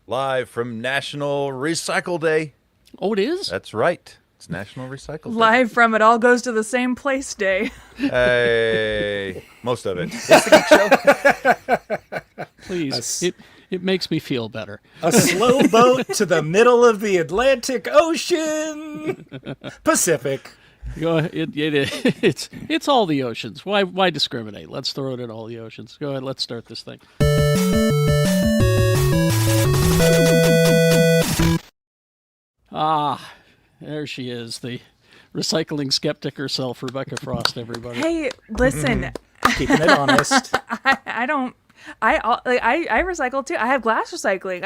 Live from National Recycle Day. Oh, it is? That's right. It's National Recycle Day. Live from It All Goes to the Same Place Day. Hey, most of it. It's the Geek Show. Please. It makes me feel better. A slow boat to the middle of the Atlantic Ocean. Pacific. It's all the oceans. Why discriminate? Let's throw it at all the oceans. Go ahead, let's start this thing. Ah, there she is, the recycling skeptic herself, Rebecca Frost, everybody. Hey, listen. Keeping it honest. I recycle too. I have glass recycling.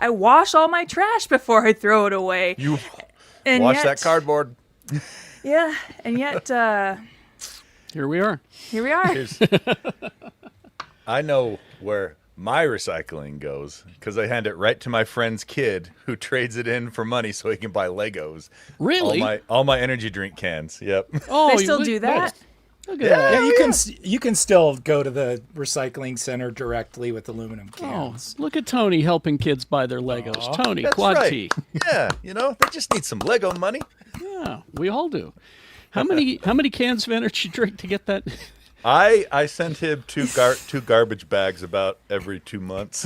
I wash all my trash before I throw it away. You and wash that cardboard. Yeah, and yet Here we are. I know where my recycling goes because I hand it right to my friend's kid who trades it in for money so he can buy Legos. Really? All my energy drink cans. Yep. Oh, they still do that? Look at that. Yeah, you can still go to the recycling center directly with aluminum cans. Oh, look at Tony helping kids buy their Legos. Tony, That's Quad right. T. Yeah, they just need some Lego money. Yeah, we all do. How many cans of energy drink to get that? I sent him two garbage bags about every 2 months.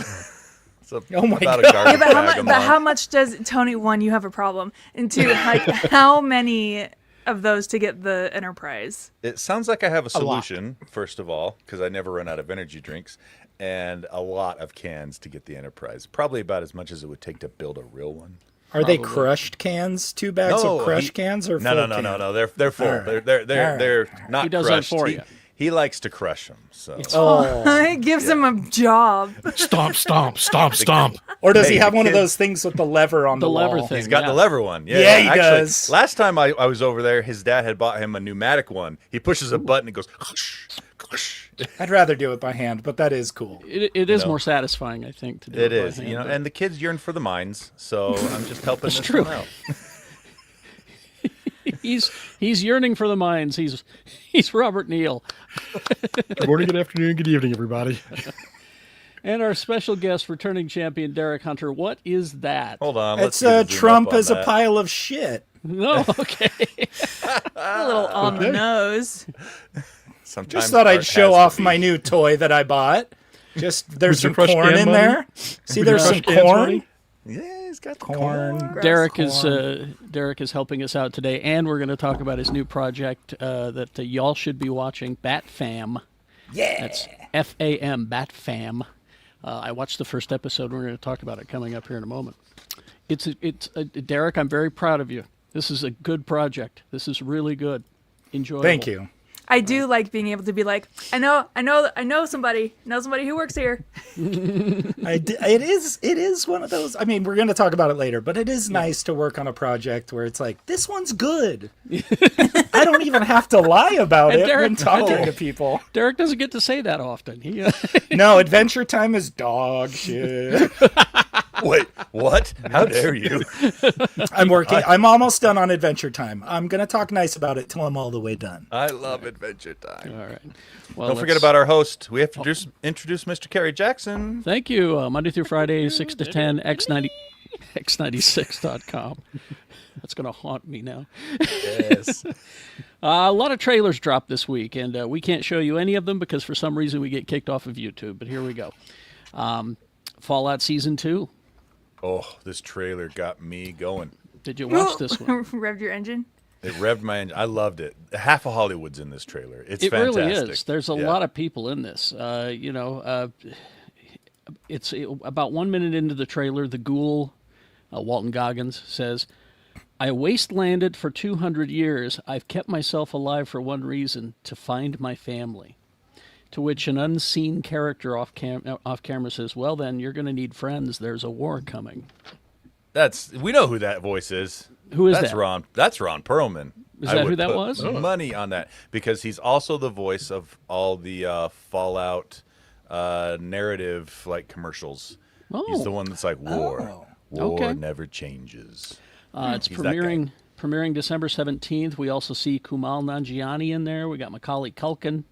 So Oh my about God. a garbage Yeah, bag a month. how much does Tony? One, you have a problem, and two, like how many of those to get the Enterprise? It sounds like I have a lot. solution, first of all, because I never run out of energy drinks, and a lot of cans to get the Enterprise. Probably about as much as it would take to build a real one. Are they crushed cans? 2 bags of crushed cans or full cans? No. They're full. All right. They're not He does crushed. that for you. He likes to crush them. So It gives him a job. Stomp, stomp, stomp, stomp. Or does he Hey, have the one of kid- those things with the lever on the lever wall? thing. he's got Yeah. the lever one. Yeah, he actually, does. Last time I was over there, his dad had bought him a pneumatic one. He pushes a button and goes, hush, hush. I'd rather do it by hand, but that is cool. It is more satisfying, I think, to do It it by is, hand, but- and the kids yearn for the mines, so I'm just helping this true. one out. He's yearning for the mines. He's Robert Neal. Good morning, good afternoon, good evening, everybody. And our special guest, returning champion Derek Hunter. What is that? Hold on, It's let's get a zoom Trump up on as a that. pile of shit. No, okay. A little on the nose. Sometimes Just thought I'd art show has to off be. my new toy that I bought. There's With your some crushed corn can in money? there. See, there's some crushed cans corn. money? Yeah, he's got the Corn. corn. Derek is helping us out today, and we're going to talk about his new project that y'all should be watching, Bat Fam. Yeah. That's FAM, Bat Fam. I watched the first episode. We're going to talk about it coming up here in a moment. It's Derek. I'm very proud of you. This is a good project. This is really good. Enjoyable. Thank you. I do like being able to be like, I know somebody who works here. It is one of those. I mean, we're going to talk about it later, but it is nice to work on a project where it's like, this one's good. I don't even have to lie about And it Derek- when talking to people. Derek doesn't get to say that often. He, No, Adventure Time is dog shit. Wait, what? How dare you? I'm almost done on Adventure Time. I'm going to talk nice about it till I'm all the way done. I love Adventure Time. all right. Well, Don't forget let's- about our host. We have to introduce Mr. Kerry Jackson. Thank you. Monday through Friday, 6 to 10, x96.com. That's going to haunt me now. Yes. A lot of trailers dropped this week, and we can't show you any of them because for some reason we get kicked off of YouTube. But here we go. Fallout Season 2. Oh, this trailer got me going. Did you watch this one? Revved your engine. It revved my engine. I loved it. Half of Hollywood's in this trailer. It's It fantastic. really is. There's a lot of people in this. It's about 1 minute into the trailer, the ghoul, Walton Goggins, says, I wastelanded for 200 years. I've kept myself alive for one reason, to find my family. To which an unseen character off camera says, well, then, you're going to need friends. There's a war coming. We know who that voice is. Who is That's that? Ron. That's Ron Perlman. Is I that would who that put was? Money on that because he's also the voice of all the Fallout narrative like commercials. He's the one that's like war. War Okay. never changes. It's He's that guy. premiering December 17th. We also see Kumail Nanjiani in there. We got Macaulay Culkin.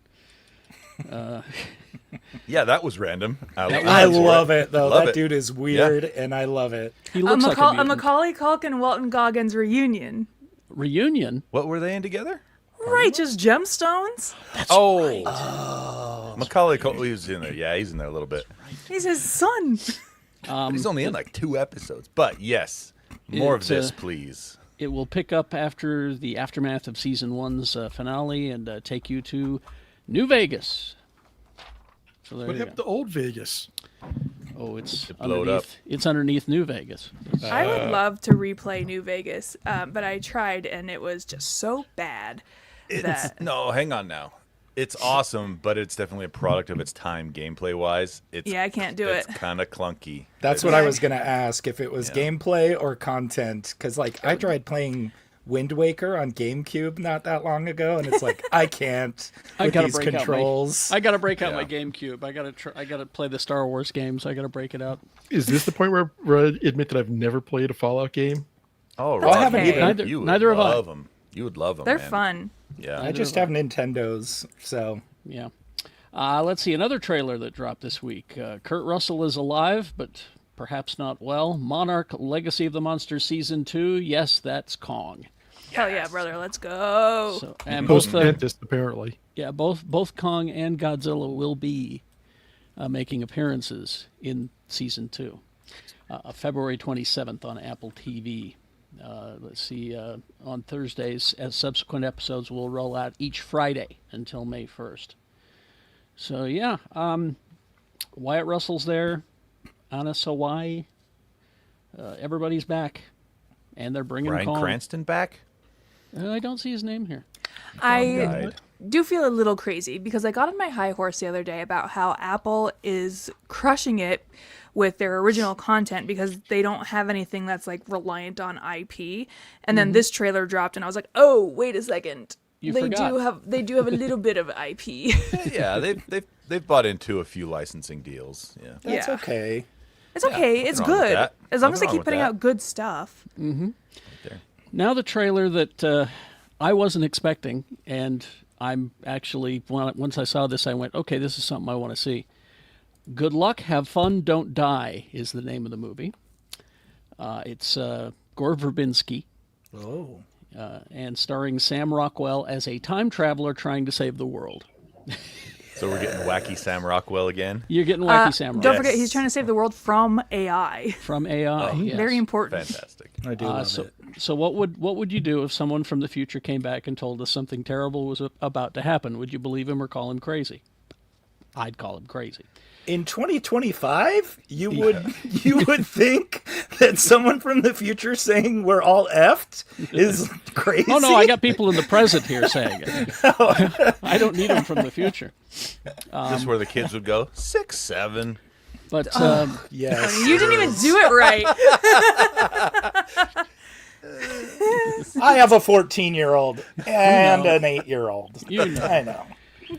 Yeah, that was random. I love it though. Love That it. dude is weird, and I love it. He looks like a A mutant. Macaulay Culkin Walton Goggins reunion. Reunion. What were they in together? Righteous Gemstones. Macaulay Culkin. He was in there. Yeah, he's in there a little bit. He's his son. But he's only in like 2 episodes. But yes, more of this, please. It will pick up after the aftermath of season 1's finale and take you to New Vegas. So there What you happened go. to old Vegas? Oh, it's It blowed up. It's underneath New Vegas. I would love to replay New Vegas, but I tried and it was just so bad that No, hang on now. It's awesome, but it's definitely a product of its time, gameplay wise. yeah, I can't do It's it. kind of clunky. That's what I was gonna ask, if it was gameplay or content, because like I tried playing Wind Waker on GameCube not that long ago, and it's like I can't with gotta these break controls. I gotta break out my Yeah. GameCube. I gotta play the Star Wars games. I gotta break it out. Is this the point where I admit that I've never played a Fallout game? Oh, That's right. I haven't You either. would- Neither- you would neither have I. love them. You would love them. They're man. fun. Yeah. I just have Nintendos, so Yeah. Let's see another trailer that dropped this week. Kurt Russell is alive, but perhaps not well. Monarch: Legacy of the Monsters Season 2. Yes, that's Kong. Hell yeah, brother, let's go. So, and Post both dentist, apparently. yeah, both Kong and Godzilla will be making appearances in Season 2. February 27th on Apple TV. Let's see, on Thursdays, as subsequent episodes will roll out each Friday until May 1st. So, yeah, Wyatt Russell's there, Anna Sawai, everybody's back, and they're bringing Bryan Kong. Cranston back? I don't see his name here. I Died. do feel a little crazy because I got on my high horse the other day about how Apple is crushing it with their original content because they don't have anything that's like reliant on IP. And then this trailer dropped and I was like, "Oh, wait a second. You they forgot. do have a little bit of IP." Yeah, they've bought into a few licensing deals. Yeah. that's Yeah. okay. It's okay. It's nothing wrong with good. that. As long as Nothing they wrong keep with putting that. out good stuff. Now the trailer that I wasn't expecting, and I'm actually, once I saw this, I went, okay, this is something I want to see. Good Luck, Have Fun, Don't Die is the name of the movie. It's Gore Verbinski, Oh, and starring Sam Rockwell as a time traveler trying to save the world. So we're getting wacky Sam Rockwell again. You're getting wacky Sam Don't Rockwell forget, he's trying to save the world from AI. from AI. Yes. Very important. Fantastic. I do love So, it. so what would you do if someone from the future came back and told us something terrible was about to happen? Would you believe him or call him crazy? I'd call him crazy. In 2025, you would think that someone from the future saying we're all effed is crazy. Oh no, I got people in the present here saying it. I don't need them from the future. This is where the kids would go 6, 7. But Yes. You didn't even do it right. I have a 14-year-old and an 8-year-old. You know. I know.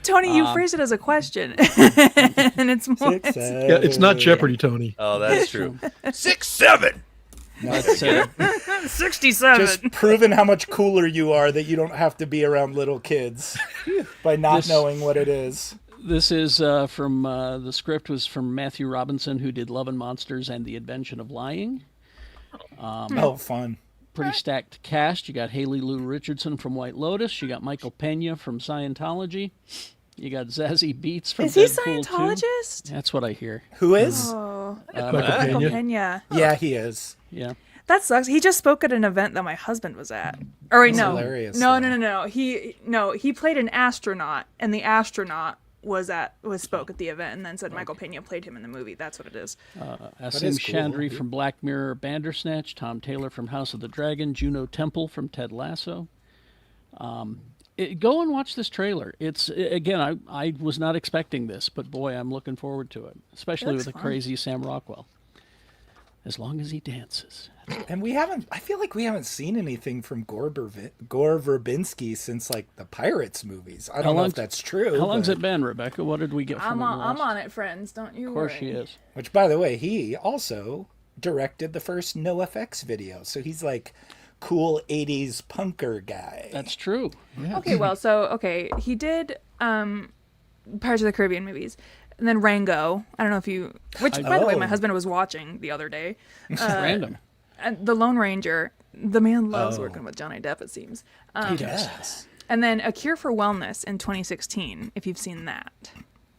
Tony, you phrased it as a question, and it's more. Six, Yeah, it's not Jeopardy, Tony. Oh, that's true. 6, 7. but, 67. Just proving how much cooler you are that you don't have to be around little kids by not knowing what it is. this is from the script was from Matthew Robinson, who did Love and Monsters and The Invention of Lying. Oh, fun. Pretty stacked cast. You got Haley Lou Richardson from White Lotus. You got Michael Pena from Scientology. You got Zazie Beetz from Is he Deadpool 2. Scientologist? That's what I hear. Who is? Oh, Michael Michael Pena. Pena. Yeah, he is. Yeah. That sucks. He just spoke at an event that my husband was at. Or wait, no. hilarious, No, though. no. He played an astronaut, and the astronaut spoke at the event, and then said Michael Pena played him in the movie. That's what it is. Asim is cool. Chandri from Black Mirror Bandersnatch, Tom Taylor from House of the Dragon, Juno Temple from Ted Lasso. Go and watch this trailer. It's again, I was not expecting this, but boy, I'm looking forward to it, especially with looks a fun. crazy Sam Rockwell. As long as he dances. And I feel like we haven't seen anything from Gore Verbinski since like the Pirates movies. I don't know if that's true. How long's but- it been, Rebecca? What did we get from him last? I'm on it, friends. Don't you Of course worry. she is. Which, by the way, he also directed the first NoFX video. So he's like cool 80s punker guy. That's true. Yeah. Okay, well, he did Pirates of the Caribbean movies. And then Rango. I don't know if you... Which, by the way, my Oh. husband was watching the other day. Random. And The Lone Ranger. The man loves working with Johnny Depp, it seems. Yes. And then A Cure for Wellness in 2016, if you've seen that.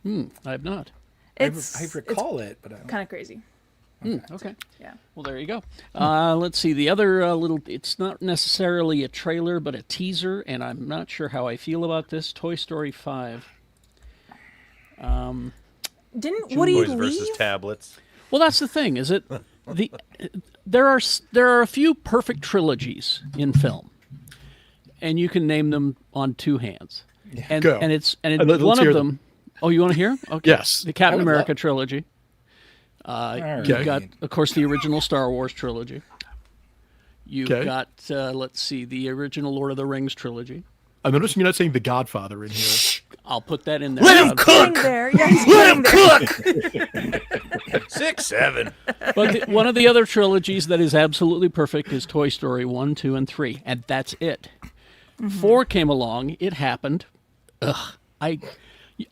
I have not. I It's recall it, but I don't. kind of crazy. Okay. Yeah. Well, there you go. Let's see. The other little, it's not necessarily a trailer, but a teaser, and I'm not sure how I feel about this. Toy Story 5. Didn't Woody Boys leave? versus tablets. Well, that's the thing, is it? There are a few perfect trilogies in film, and you can name them on two hands. And Go. and Let's one hear of them. them. Oh, you want to hear? Okay. Yes. The Captain I would America love- trilogy. Alright. You've got, of course, the original Star Wars trilogy. You've Okay. got, let's see, the original Lord of the Rings trilogy. I'm noticing you're not saying The Godfather in here. I'll put that in there. Let him Getting cook. there. Yeah, he's getting there. Cook. 6, 7. But one of the other trilogies that is absolutely perfect is Toy Story 1, 2, and 3, and that's it. 4 came along. It happened. Ugh.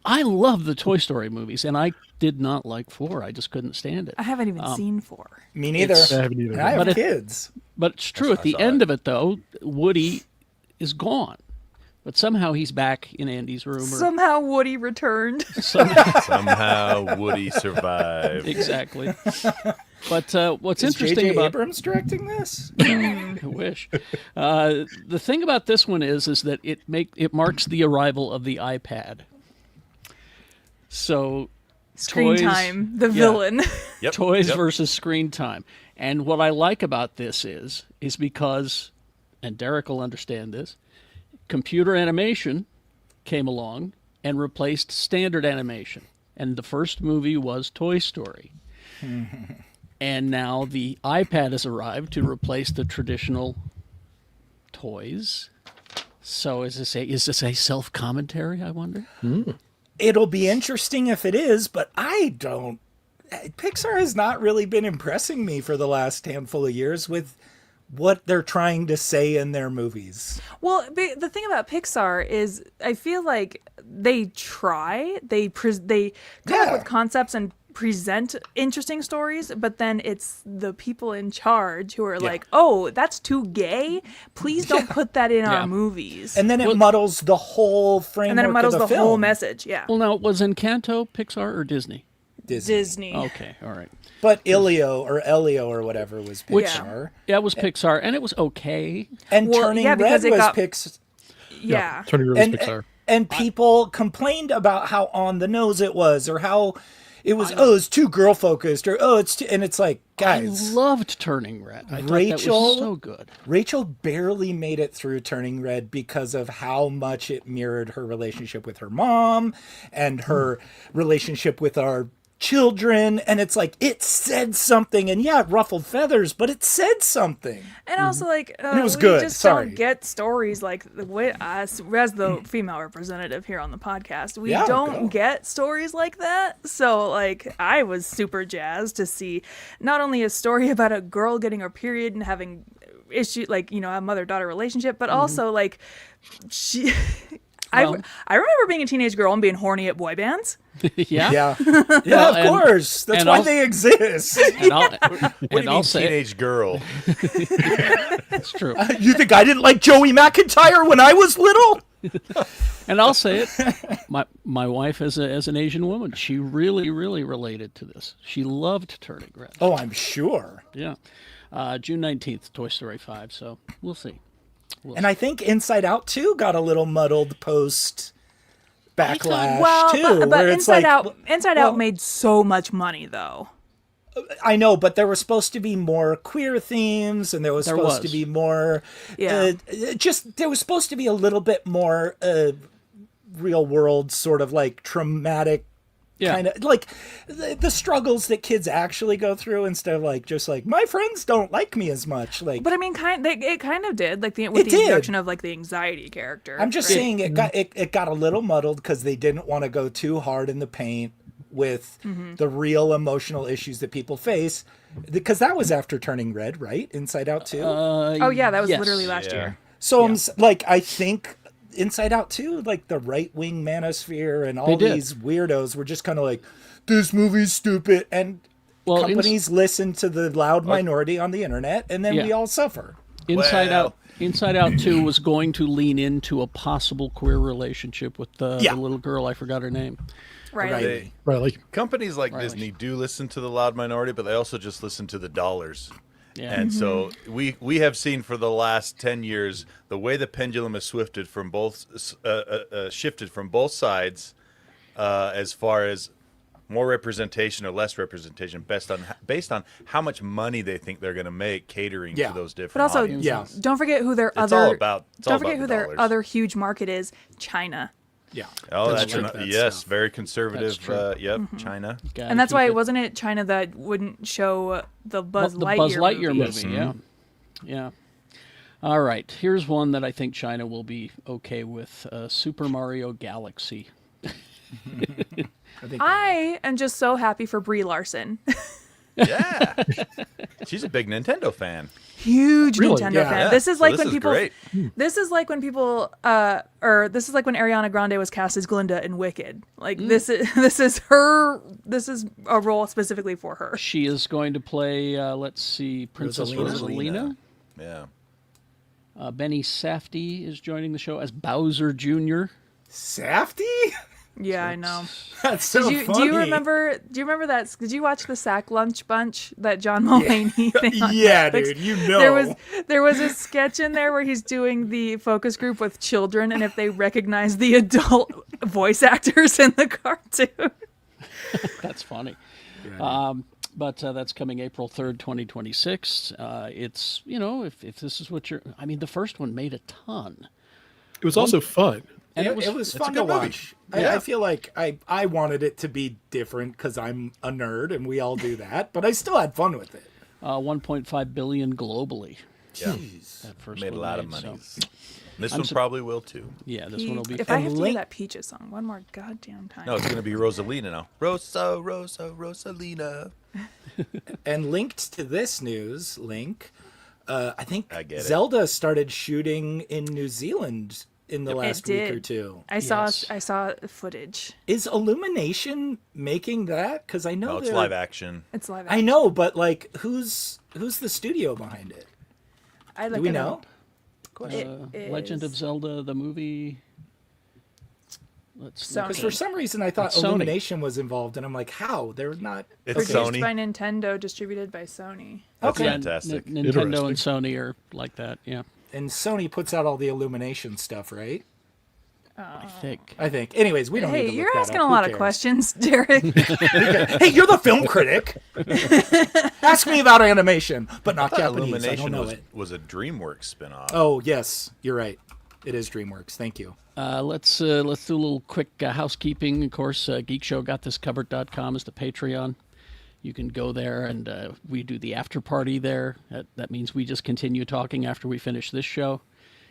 I love the Toy Story movies, and I did not like 4. I just couldn't stand it. I haven't even seen 4. Me neither. It's- I haven't either. And I have But it- kids. But it's true. At the saw end it. of it, though, Woody is gone. But somehow he's back in Andy's room. Or Somehow Woody returned. Somehow Woody survived. exactly. But what's Is interesting J.J. about Abrams directing this? I wish. The thing about this one is that it marks the arrival of the iPad. So Screen toys- Time, the yeah. villain. Yep. toys yep. versus screen time. And what I like about this is because, and Derek will understand this, computer animation came along and replaced standard animation. And the first movie was Toy Story. And now the iPad has arrived to replace the traditional toys. So is this a self-commentary, I wonder? It'll be interesting if it is, but I don't. Pixar has not really been impressing me for the last handful of years with what they're trying to say in their movies. Well, the thing about Pixar is I feel like they try, they come up Yeah. with concepts and present interesting stories, but then it's the people in charge who are like, oh, that's too gay. Please don't put that in Yeah. our movies. And then it muddles the whole framework And then it muddles of the the whole film. message. Yeah. Well, now, was Encanto Pixar or Disney? Disney. Okay, all right. But Elio or whatever was Pixar. Yeah, it was Pixar, and it was okay. And Well, Turning yeah, Red because it was got- Pixar. Yeah. Turning Red And, was Pixar. and people complained about how on the nose it was, or how it was, it's too girl focused, or it's too, and it's like, guys, I loved Turning Red. I thought that Rachel- was so good. Rachel barely made it through Turning Red because of how much it mirrored her relationship with her mom and her relationship with our children. And it's like, it said something, and yeah, it ruffled feathers, but it said something. And also, like, it was we good, just sorry. don't get stories like the way us, as the female representative here on the podcast, we Yeah, don't go. get stories like that. So, like, I was super jazzed to see not only a story about a girl getting her period and having issue, like, you know, a mother-daughter relationship, but also, like, she... Well- I remember being a teenage girl and being horny at boy bands. Yeah. Yeah. Well, Yeah, of and- course. That's and why I'll- they exist. And I'll, What do and you I'll mean, say teenage girl? it's true. You think I didn't like Joey McIntyre when I was little? And I'll say it. My wife, as an Asian woman, she really, really related to this. She loved Turning Red. Oh, I'm sure. Yeah. June 19th, Toy Story 5. So we'll see. And I think Inside Out 2 got a little muddled post backlash Well, too. but where it's Inside like, Out, Inside Out well- made so much money, though. I know, but there was supposed to be more queer themes, and there was supposed to was. be more. Yeah. There was supposed to be a little bit more real world, sort of like traumatic. Yeah. Kind of like the struggles that kids actually go through, instead of like just like my friends don't like me as much. Like, But I mean, it kind of did, like with It the did. introduction of like the anxiety character. I'm just right? saying it got a little muddled because they didn't want to go too hard in the paint with the real emotional issues that people face, because that was after Turning Red, right? Inside Out 2. Oh yeah, that was Yes. literally last Yeah. year. So I'm like, I think Inside Out too, like the right-wing manosphere and They all did. these weirdos were just kind of like, this movie's stupid, and Well, companies listen to the loud minority on the internet, and then Yeah. we all suffer. Well. Inside Out 2 was going to lean into a possible queer relationship with the little girl. I forgot her name. Right. They- Right, like companies like Riley. Disney do listen to the loud minority, but they also just listen to the dollars. Yeah. And so we have seen for the last 10 years the way the pendulum has shifted from both sides as far as more representation or less representation based on how much money they think they're going to make catering Yeah. to those different But also, audiences. don't forget who their It's other. all about don't forget the who their dollars. other huge market is. China. Yeah. Oh, That's that's true. an- That yes, stuff. very conservative. That's true. Yep, China. Gotta And that's keep why it- wasn't it China that wouldn't show the Buzz the Lightyear Buzz Lightyear movie? movie. Yeah. Yeah. All right. Here's one that I think China will be okay with: Super Mario Galaxy. I am just so happy for Brie Larson. Yeah, she's a big Nintendo fan. Huge Really? Nintendo Yeah. fan. Yeah. This is So like this when is people. great. This is like when people, or this is like when Ariana Grande was cast as Glinda in Wicked. Like this is this is a role specifically for her. She is going to play. Let's see, Princess Rosalina. Yeah. Benny Safdie is joining the show as Bowser Jr. Safety? Yeah, I know. That's so Do funny. you remember? Do you remember that? Did you watch the Sack Lunch Bunch that John Mulaney thing? On Yeah, Netflix? dude, you know. There was a sketch in there where he's doing the focus group with children, and if they recognize the adult voice actors in the cartoon. That's funny. But that's coming April 3rd, 2026. It's, if this is what you're... I mean, the first one made a ton. it was also fun. And it was fun to good movie. watch. I feel like I wanted it to be different because I'm a nerd and we all do that, but I still had fun with it. 1.5 billion globally. Yeah. Jeez. That first Made a one lot of made, money. so- This one probably will too. Yeah, this one will be If fun. I have to Link- hear that Peaches song one more goddamn time. No, it's going to be Rosalina now. Rosalina. And linked to this news, I think I get it. Zelda started shooting in New Zealand in the last week did. or two. I saw footage. Is Illumination making that? Because I know No, it's they're- live action. It's live. I know, but like, who's the studio behind it? I Do we know? Legend of Zelda, the movie. Let's look Sony. Because for some reason I thought It's Sony. Illumination was involved, and I'm like, how? They're not. It's Produced Sony. by Nintendo, distributed by Sony. That's Okay. fantastic. Nintendo and Sony are like that. Yeah, And Sony puts out all the Illumination stuff, right? I think. I think. Anyways, we don't need Hey, to look you're that asking up. a Who lot of cares? questions, Derek. Hey, you're the film critic. Ask me about animation, but not I thought Japanese. I Illumination don't know was, it. was a DreamWorks spinoff. Oh yes, you're right. It is DreamWorks. Thank you. Let's do a little quick housekeeping. Of course, GeekShowGotThisCovered.com is the Patreon. You can go there, and we do the after party there. That means we just continue talking after we finish this show.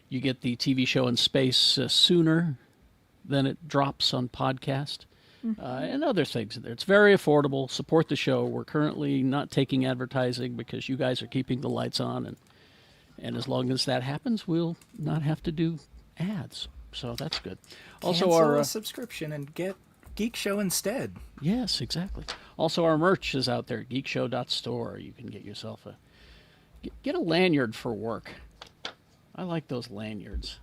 You get the TV show in space sooner than it drops on podcast, and other things in there. It's very affordable. Support the show. We're currently not taking advertising because you guys are keeping the lights on, and as long as that happens, we'll not have to do ads. So that's good. Also, Cancel our a subscription and get Geek Show instead. yes, exactly. Also, our merch is out there. Geekshow.store. You can get yourself get a lanyard for work. I like those lanyards.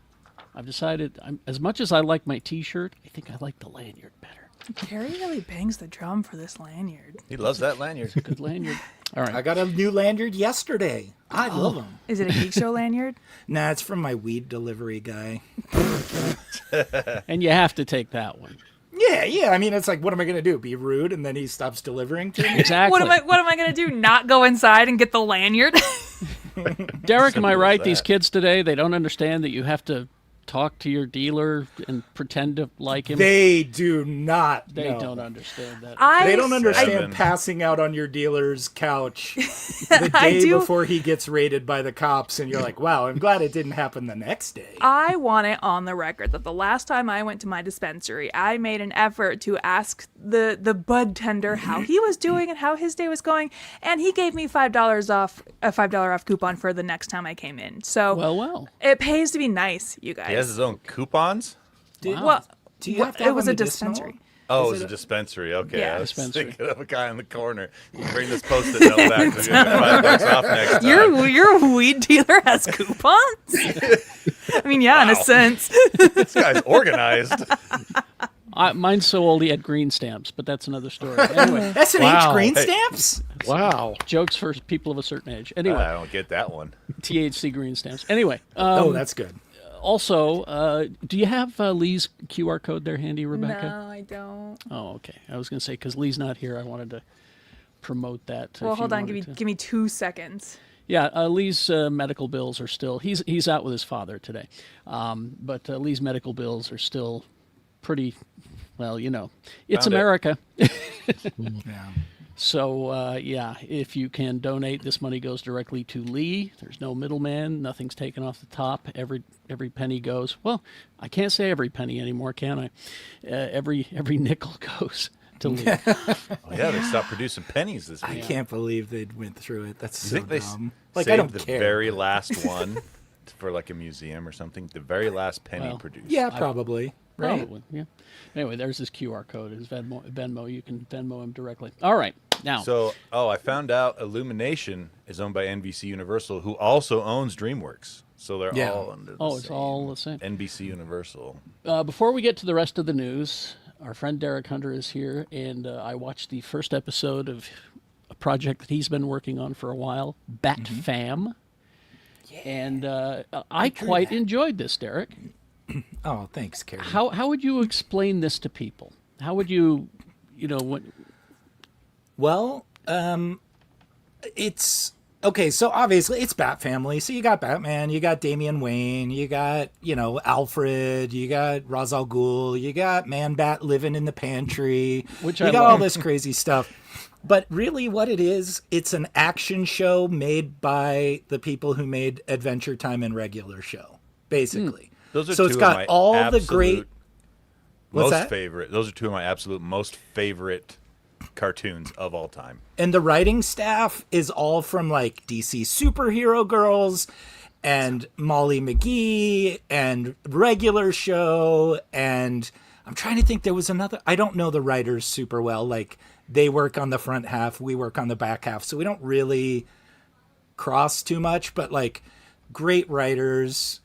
I've decided, as much as I like my T-shirt, I think I like the lanyard better. Terry really bangs the drum for this lanyard. He loves that lanyard. Good lanyard. All I right. got a new lanyard yesterday. I love them. Is it a Geek Show lanyard? Nah, it's from my weed delivery guy. And you have to take that one. Yeah. I mean, it's like, what am I gonna do? Be rude, and then he stops delivering to me? Exactly. What am I gonna do? Not go inside and get the lanyard? Derek, am I Simple as right? These that. kids today, they don't understand that you have to talk to your dealer and pretend to like him. They do not. They know. don't understand that. They don't understand Seven. passing out on your dealer's couch the day do. before he gets raided by the cops, and you're like, wow, I'm glad it didn't happen the next day. I want it on the record that the last time I went to my dispensary, I made an effort to ask the bud tender how he was doing and how his day was going, and he gave me $5 off, a $5 off coupon for the next time I came in. So Well. it pays to be nice, you guys. He has his own coupons? Well, Do you have to it have was a a medicinal? dispensary. Oh, it's a dispensary. Okay, Yeah. I was Dispensary. thinking of a guy in the corner. You bring this Post-it note back. We'll get $5 off next time. Your weed dealer has coupons? I mean, yeah, in a sense. This guy's organized. Mine's so old he had green stamps, but that's another story. Anyway, S&H Wow. green Hey. stamps? Wow. jokes for people of a certain age. Anyway, I don't get that one. THC green stamps. Anyway, Oh, that's good. also, do you have Lee's QR code there handy, Rebecca? No, I don't. Oh, okay. I was going to say, because Lee's not here, I wanted to promote that. Well, if you hold on. wanted to. Give me 2 seconds. Yeah, Lee's medical bills are still. He's out with his father today, but Lee's medical bills are still pretty. Well, it's Found it. America. Yeah. So yeah, if you can donate, this money goes directly to Lee. There's no middleman. Nothing's taken off the top. Every penny goes. Well, I can't say every penny anymore, can I? Every nickel goes to Lee. Oh, yeah, they stopped producing pennies this I week. can't believe they went through it. That's You so think they dumb. saved I don't the care. very last one for like a museum or something? The very last penny Well, produced. Yeah, probably. Right? Probably, yeah. Anyway, there's his QR code. His Venmo. You can Venmo him directly. All right, now. So, I found out Illumination is owned by NBC Universal, who also owns DreamWorks. So they're Yeah. all under the Oh, it's same all the same. NBC Universal. Before we get to the rest of the news, our friend Derek Hunter is here, and I watched the first episode of a project that he's been working on for a while, Bat Fam. And I quite enjoyed this, Derek. Oh, thanks, Carrie. How would you explain this to people? How would you, what? Well, it's okay. So obviously it's Bat Family. So you got Batman, you got Damian Wayne, you got, Alfred, you got Ra's al Ghul, you got Man Bat living in the pantry. Which you I got all love. this crazy stuff. But really what it is, it's an action show made by the people who made Adventure Time and Regular Show, basically. Those are So two it's of got my all the absolute great. What's most that? favorite. Those are two of my absolute most favorite cartoons of all time. And the writing staff is all from like DC Superhero Girls and Molly McGee and Regular Show. And I'm trying to think, there was another. I don't know the writers super well. Like they work on the front half, we work on the back half. So we don't really cross too much, but like great writers.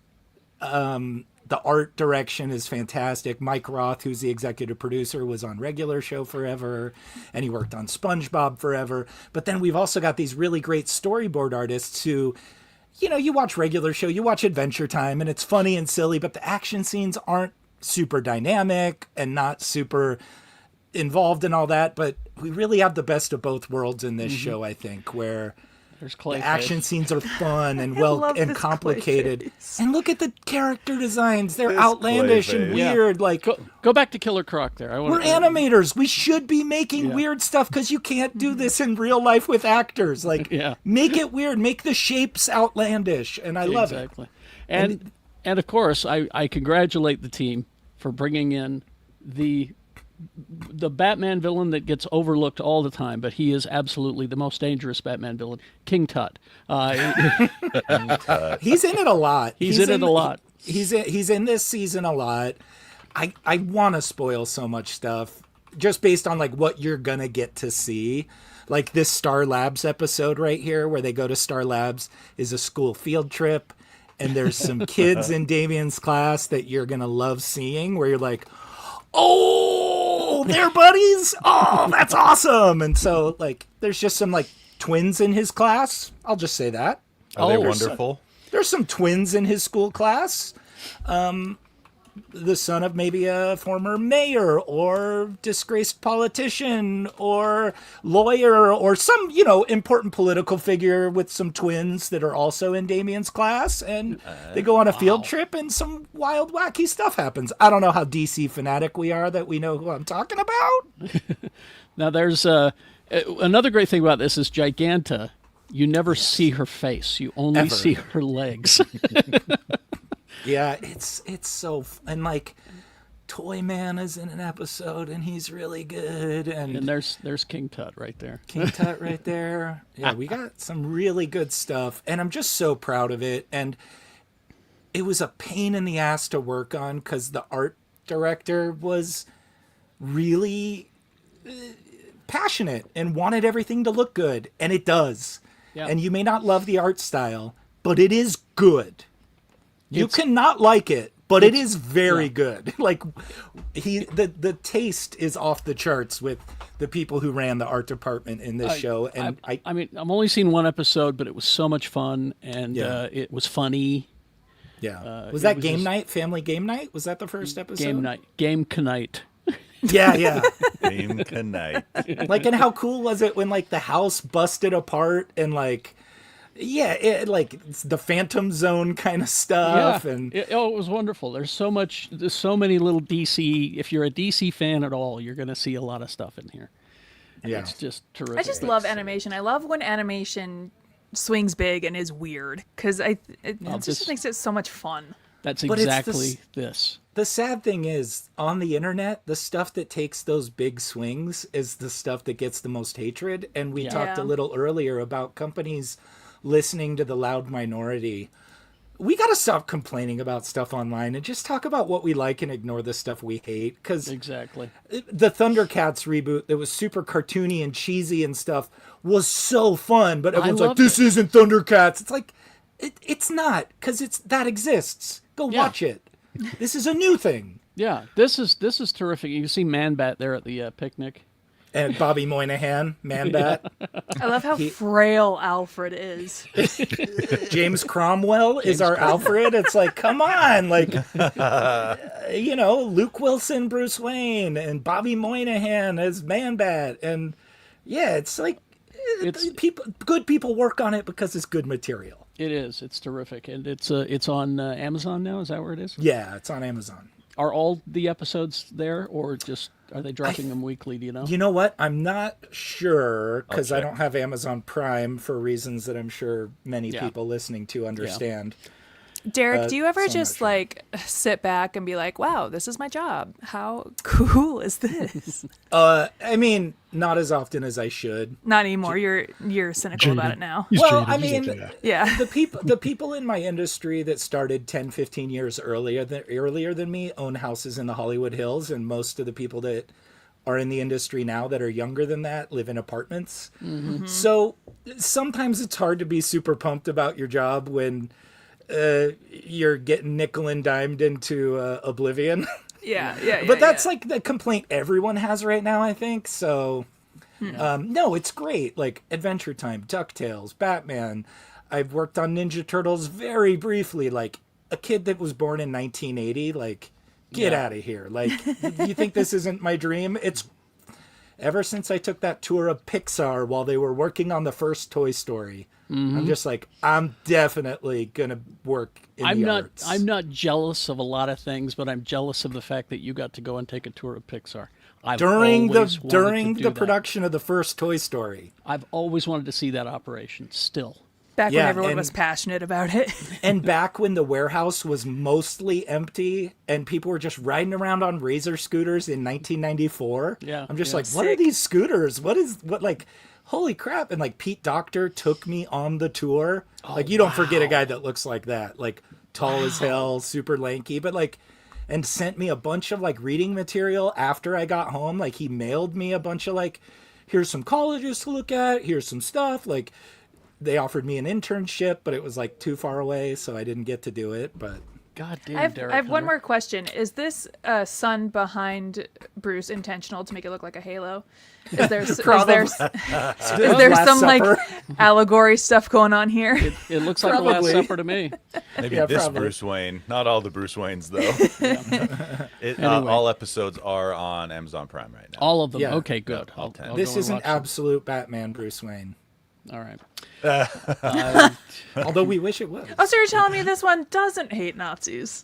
The art direction is fantastic. Mike Roth, who's the executive producer, was on Regular Show forever, and he worked on SpongeBob forever. But then we've also got these really great storyboard artists who, you watch Regular Show, you watch Adventure Time, and it's funny and silly, but the action scenes aren't super dynamic and not super involved in all that. But we really have the best of both worlds in this show, I think, where There's Clay. the action scenes are fun and love and this complicated. Clayface. And look at the character designs. They're This outlandish and Clayface. Yeah. weird. Like, Go back to Killer Croc there. we're animators. We should be making weird stuff because you can't do this in real life with actors. Like, Yeah. make it weird. Make the shapes outlandish. And I love it. Exactly. And of course, I congratulate the team for bringing in the Batman villain that gets overlooked all the time, but he is absolutely the most dangerous Batman villain, King Tut. He's in it a lot. He's in it a lot. He's in this season a lot. I want to spoil so much stuff just based on like what you're gonna get to see. Like this Star Labs episode right here, where they go to Star Labs, is a school field trip, and there's some kids in Damien's class that you're gonna love seeing. Where you're like, oh, they're buddies. Oh, that's awesome. And so like, there's just some like twins in his class. I'll just say that. Are they Oh, wonderful? There's some twins in his school class. The son of maybe a former mayor or disgraced politician or lawyer or some, important political figure with some twins that are also in Damien's class. And they go on a field trip and some wild, wacky stuff happens. I don't know how DC fanatic we are that we know who I'm talking about. Now, there's another great thing about this is Giganta. You never see her face. You only Ever. see her legs. Yeah, it's so and like Toy Man is in an episode and he's really good And there's King Tut right there. King Tut right there. Yeah, we got some really good stuff and I'm just so proud of it. And it was a pain in the ass to work on because the art director was really passionate and wanted everything to look good, and it does. Yeah. And you may not love the art style, but it is good. You cannot like it, but it is very good. Like the taste is off the charts with the people who ran the art department in this show. And I mean, I've only seen one episode, but it was so much fun, and it was funny. Was that game night? Family game night? Was that the first episode? Game night. Yeah. Game Carnage. Like, and how cool was it when like the house busted apart and like, like it's the Phantom Zone kind of stuff. And it was wonderful. There's so many little DC. If you're a DC fan at all, you're going to see a lot of stuff in here. And it's just terrific. I just love animation. I love when animation swings big and is weird because it just makes it so much fun. That's exactly this. The sad thing is, on the internet, the stuff that takes those big swings is the stuff that gets the most hatred. And we talked a little earlier about companies listening to the loud minority. We got to stop complaining about stuff online and just talk about what we like and ignore the stuff we hate. Because Exactly. the Thundercats reboot that was super cartoony and cheesy and stuff was so fun. But everyone's like, this isn't Thundercats. It's like, it's not, because that exists. Go watch it. This is a new thing. Yeah, this is terrific. You see Man-Bat there at the picnic. And Bobby Moynihan, Man-Bat. I love how frail Alfred is. James Cromwell is our Alfred. It's like, come on. Like, Luke Wilson, Bruce Wayne, and Bobby Moynihan as Man-Bat. And it's like, good people work on it because it's good material. It is. It's terrific. And it's on Amazon now. Is that where it is? Yeah, it's on Amazon. Are all the episodes there, or just are they dropping them weekly? Do you know? You know what? I'm not sure because I don't have Amazon Prime for reasons that I'm sure many people listening to understand. Derek, do you ever just like sit back and be like, wow, this is my job. How cool is this? I mean, not as often as I should. Not anymore. You're cynical about it now. Well, I mean, the people in my industry that started 10, 15 years earlier than me own houses in the Hollywood Hills, and most of the people that are in the industry now that are younger than that live in apartments. Mm-hmm. So sometimes it's hard to be super pumped about your job when you're getting nickel and dimed into oblivion. But that's like the complaint everyone has right now, I think. So, no, it's great. Like Adventure Time, DuckTales, Batman. I've worked on Ninja Turtles very briefly. Like a kid that was born in 1980. Like, get out of here. Like, you think this isn't my dream? It's ever since I took that tour of Pixar while they were working on the first Toy Story. Mm-hmm. I'm just like, I'm definitely going to work in the arts. I'm not jealous of a lot of things, but I'm jealous of the fact that you got to go and take a tour of Pixar. During the production of the first Toy Story. I've always wanted to see that operation still. Back when everyone was passionate about it. And back when the warehouse was mostly empty and people were just riding around on Razor scooters in 1994. Yeah. I'm just like, what are these scooters? Holy crap. And like Pete Docter took me on the tour. You don't forget a guy that looks like that, like tall as hell, super lanky, but like, and sent me a bunch of like reading material after I got home. Like he mailed me a bunch of like, here's some colleges to look at. Here's some stuff. Like they offered me an internship, but it was like too far away. So I didn't get to do it, but God damn, Derek. I have one more question. Is this sun behind Bruce intentional to make it look like a halo? Is there some like allegory stuff going on here? It looks like the Last Supper to me. Maybe this probably. Bruce Wayne. Not all the Bruce Waynes, though. All episodes are on Amazon Prime right now. All of them? Yeah. Okay, good. All 10. This is an absolute Batman Bruce Wayne. All right. Although we wish it was. Oh, so you're telling me this one doesn't hate Nazis?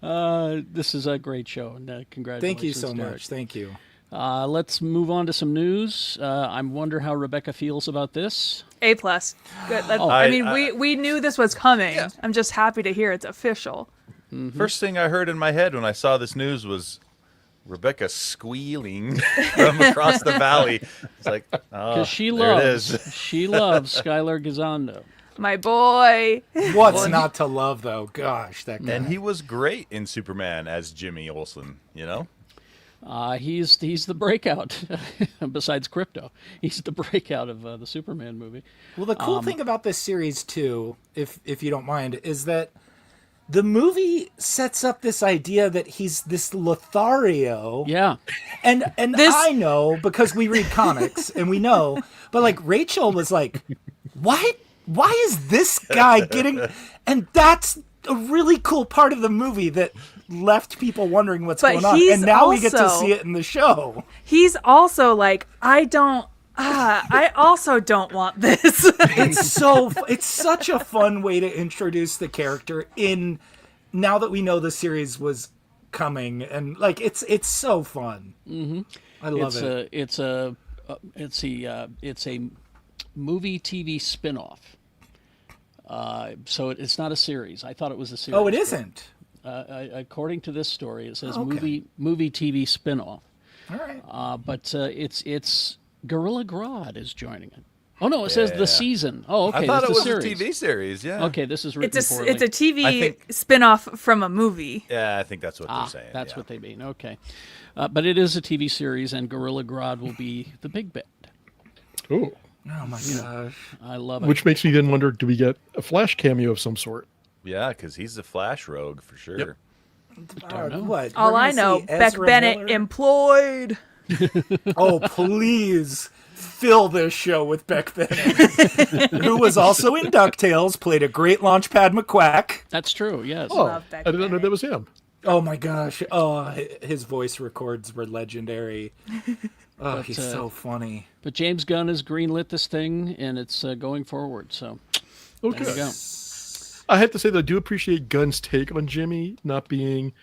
This is a great show, and congratulations. Thank you so Derek. much. Thank you. Let's move on to some news. I wonder how Rebecca feels about this. A+. Good. We knew this was coming. Yeah. I'm just happy to hear it's official. Mm-hmm. First thing I heard in my head when I saw this news was Rebecca squealing from across the valley. It's like, because she loves Skylar Gisondo. My boy. What's not to love, though? Gosh, that guy. And he was great in Superman as Jimmy Olsen, He's the breakout. Besides Crypto, he's the breakout of the Superman movie. Well, the cool thing about this series, too, if you don't mind, is that the movie sets up this idea that he's this Lothario. Yeah. And I know because we read comics and we know, but like Rachel was like, why is this guy getting, and that's a really cool part of the movie that left people wondering what's going on. And now we get to see it in the show. He's also like, I also don't want this. It's such a fun way to introduce the character in, now that we know the series was coming, and like it's so fun. Mm-hmm. I love it. It's a movie TV spin-off. So it's not a series. I thought it was a series. Oh, it isn't. According to this story, it says Okay. movie TV spin-off. All right. But it's Gorilla Grodd is joining it. Oh no, it says the season. Oh, okay. I thought it it's was the a series. TV series. Yeah. Okay, this is written It's poorly. a TV I think- spin-off from a movie. Yeah, I think that's what they're saying. That's yeah. what they mean. Okay, but it is a TV series, and Gorilla Grodd will be the big bad. Oh. Oh my gosh. I love it. Which makes me then wonder, do we get a Flash cameo of some sort? Yeah, because he's a Flash rogue for sure. Don't know. What? All We're I gonna know, see Beck Ezra Bennett Miller? employed. Oh, please fill this show with Beck Bennett, who was also in DuckTales, played a great Launchpad McQuack. That's true. Yes. Oh, Love Beck I didn't know Bennett. that was him. Oh my gosh. Oh, his voice records were legendary. Oh, he's so funny. But James Gunn has greenlit this thing, and it's going forward. So Okay. there you go. I have to say that I do appreciate Gunn's take on Jimmy not being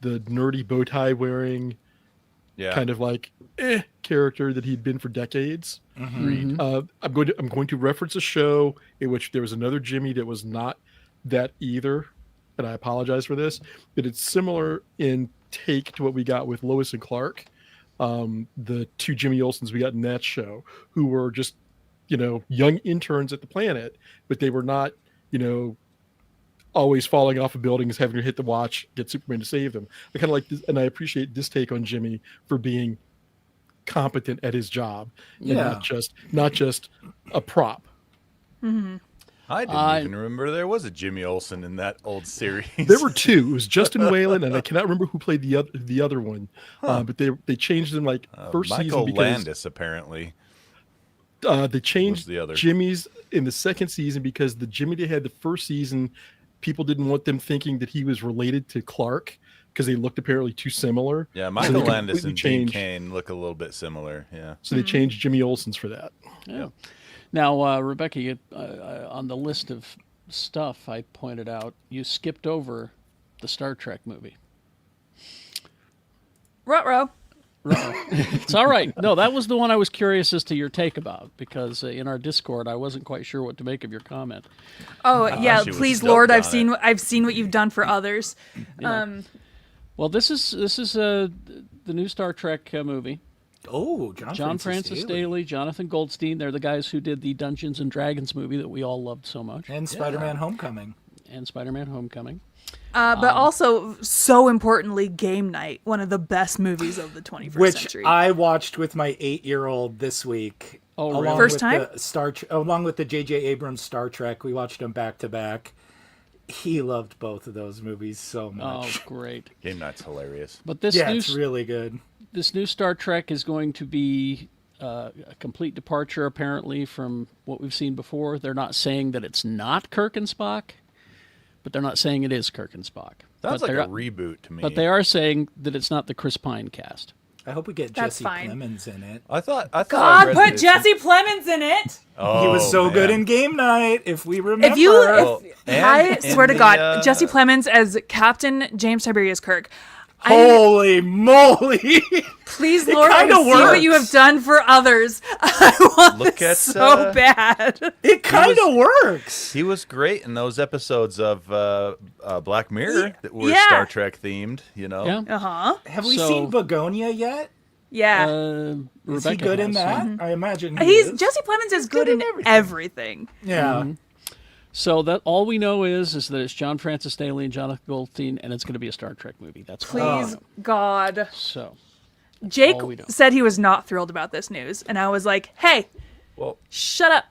the nerdy bow tie wearing Yeah. kind of like character that he'd been for decades. Mm-hmm. I'm going to reference a show in which there was another Jimmy that was not that either, and I apologize for this, but it's similar in take to what we got with Lois and Clark, the two Jimmy Olsens we got in that show, who were just young interns at the planet, but they were not always falling off of buildings, having to hit the watch, get Superman to save them. I kind of like this, and I appreciate this take on Jimmy for being competent at his job and Yeah. not just a prop. I didn't even remember there was a Jimmy Olsen in that old series. There were two. It was Justin Whalen, and I cannot remember who played the other one. But they changed them like first Michael season because Landis, apparently. they changed the other. Jimmy's in the second season because the Jimmy they had the first season, people didn't want them thinking that he was related to Clark because they looked apparently too similar. Yeah, So Michael they Landis completely and Dean changed. Cain look a little bit similar. Yeah. So they changed Jimmy Olsen's for that. Yeah. Now, Rebecca, you, on the list of stuff I pointed out, you skipped over the Star Trek movie. Ruh-roh. It's all right. No, that was the one I was curious as to your take about, because in our Discord I wasn't quite sure what to make of your comment. Oh yeah, she was please stoked Lord, on I've seen what you've done for others. Well, this is the new Star Trek movie. Oh, John Francis Daly, Jonathan Goldstein. They're the guys who did the Dungeons and Dragons movie that we all loved so much, And Spider-Man Homecoming. and Spider-Man: Homecoming. But also, so importantly, Game Night, one of the best movies of the 21st Which century. I watched with my 8-year-old this week. Oh, really? Along First with time? along with the J.J. Abrams Star Trek. We watched them back to back. He loved both of those movies so Oh, much. great! Game Night's hilarious. But this Yeah, new it's really good. this new Star Trek is going to be a complete departure, apparently, from what we've seen before. They're not saying that it's not Kirk and Spock, but they're not saying it is Kirk and Spock. Sounds but like they're- a reboot to me. But they are saying that it's not the Chris Pine cast. I hope we get That's Jesse fine. Plemons in it. I thought I God, read put that Jesse Plemons in it. Oh, He was so man. good in Game Night, if we remember. If you, Well, and I in swear to the, God, Jesse Plemons as Captain James Tiberius Kirk. Holy moly! Please, Lord, I kinda see what works. you have done for others. I want Look this at, so bad. It kind of works. He was great in those episodes of Black Mirror that were Yeah. Star Trek themed. You know. Yeah. Uh-huh. Have we So- seen Begonia yet? Yeah. Is Rebecca he good in has, that? I imagine he He's is. Jesse Plemons is good in everything. Yeah. So that all we know is that it's John Francis Daley and Jonathan Goldstein, and it's going to be a Star Trek movie. That's all we Please, know. God. So Jake all we know. said he was not thrilled about this news, and I was like, "Hey, Well, shut up."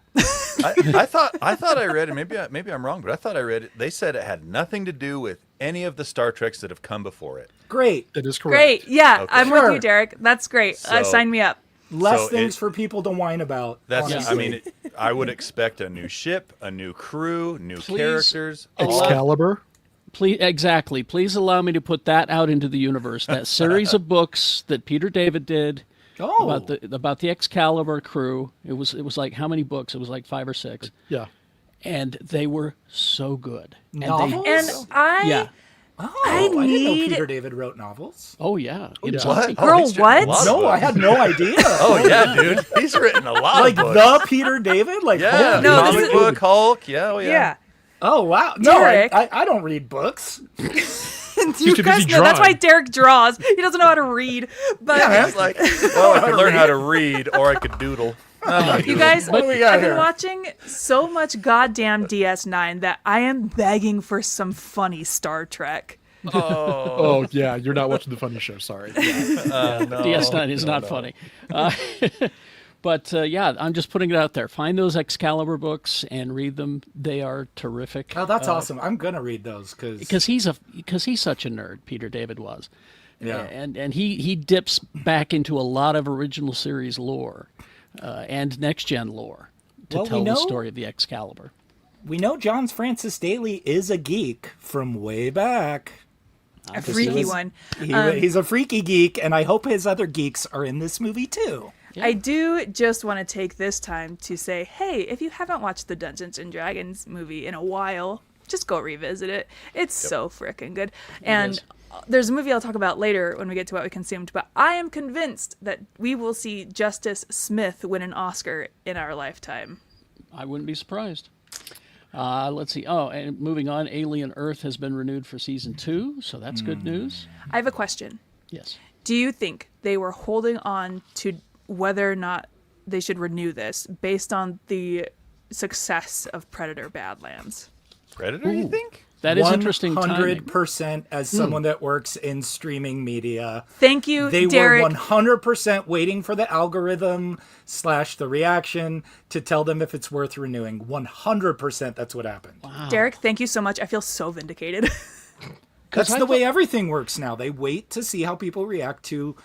I thought I read it. Maybe I'm wrong, but I thought I read it. They said it had nothing to do with any of the Star Treks that have come before it. Great. That is correct. Great. Yeah, Okay. I'm Sure. with you, Derek. That's great. So- Sign me up. Less So things it- for people to whine about. That's. honestly. I mean, I would expect a new ship, a new crew, new Please. characters. all- Excalibur. Please, exactly. Please allow me to put that out into the universe. That series of books that Peter David did Oh. about the Excalibur crew. It was like how many books? It was like 5 or 6, Yeah. and they were so good. And Novels? And I, yeah. Oh, I I didn't know need- Peter David wrote novels. Oh yeah. It's What? awesome. Girl, he's written what? a lot of No, I books. had no idea. Oh yeah, dude. He's written a lot Like of books. the Peter David? Like Yeah. holy No, this comic is- book Hulk. Yeah. Oh, yeah. yeah. Oh wow. No, Derek. I don't read books. You too guys busy know that's why drawing. Derek draws. He doesn't know how to read. But Yeah, It's like, well, I could learn how to read, or I could doodle. I'm not you doodling. guys, What do we got I've been here? watching so much goddamn DS9 that I am begging for some funny Star Trek. Oh yeah, you're not watching the funny show. Sorry. Yeah. No, DS9 is no, not no. funny. But yeah, I'm just putting it out there. Find those Excalibur books and read them. They are terrific. Oh, that's awesome. I'm gonna read those Because he's such a nerd. Peter David was. Yeah. And he dips back into a lot of original series lore and next gen lore to Well, we tell the know- story of the Excalibur. we know John Francis Daley is a geek from way back. A freaky one. He's a freaky geek, and I hope his other geeks are in this movie too. I do just want to take this time to say, hey, if you haven't watched the Dungeons and Dragons movie in a while, just go revisit it. It's so freaking good. And there's a movie I'll talk about later when we get to what we consumed, but I am convinced that we will see Justice Smith win an Oscar in our lifetime. I wouldn't be surprised. Let's see. Oh, and moving on, Alien Earth has been renewed for season 2, so that's good news. I have a question. Yes. Do you think they were holding on to whether or not they should renew this based on the success of Predator Badlands? Predator, you think? That is interesting timing. 100% as someone that works in streaming media. Thank you, They Derek. were 100% waiting for the algorithm / the reaction to tell them if it's worth renewing. 100% that's what happened. Derek, thank you so much. I feel so vindicated. That's I the way everything works now. They wait to see how people react to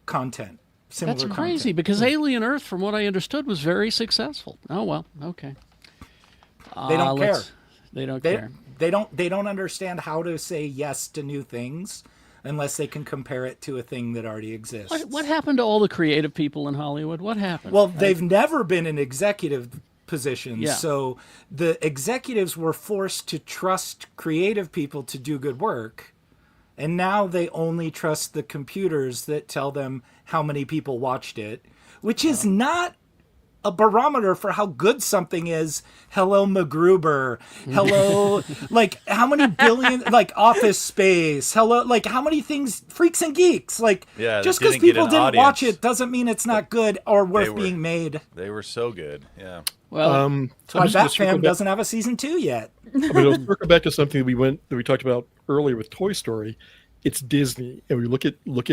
content. Similar That's content. crazy because Alien Earth, from what I understood, was very successful. Oh, well, okay. They don't care. They don't They, care. they don't understand how to say yes to new things unless they can compare it to a thing that already exists. What happened to all the creative people in Hollywood? What happened? Well, they've never been in executive positions, Yeah. so the executives were forced to trust creative people to do good work, and now they only trust the computers that tell them how many people watched it, which is not a barometer for how good something is. Hello, MacGruber. Hello, like how many billion, like Office Space. Hello, like how many things, Freaks and Geeks. Like Yeah, just that because didn't get people an didn't watch audience. it doesn't mean it's not good or worth were- being made. They were so good. Yeah. well, That's why I'm just gonna Bat circle Fam back- doesn't have a season 2 yet. I'm going to circle back to something that we talked about earlier with Toy Story. It's Disney, and we look at what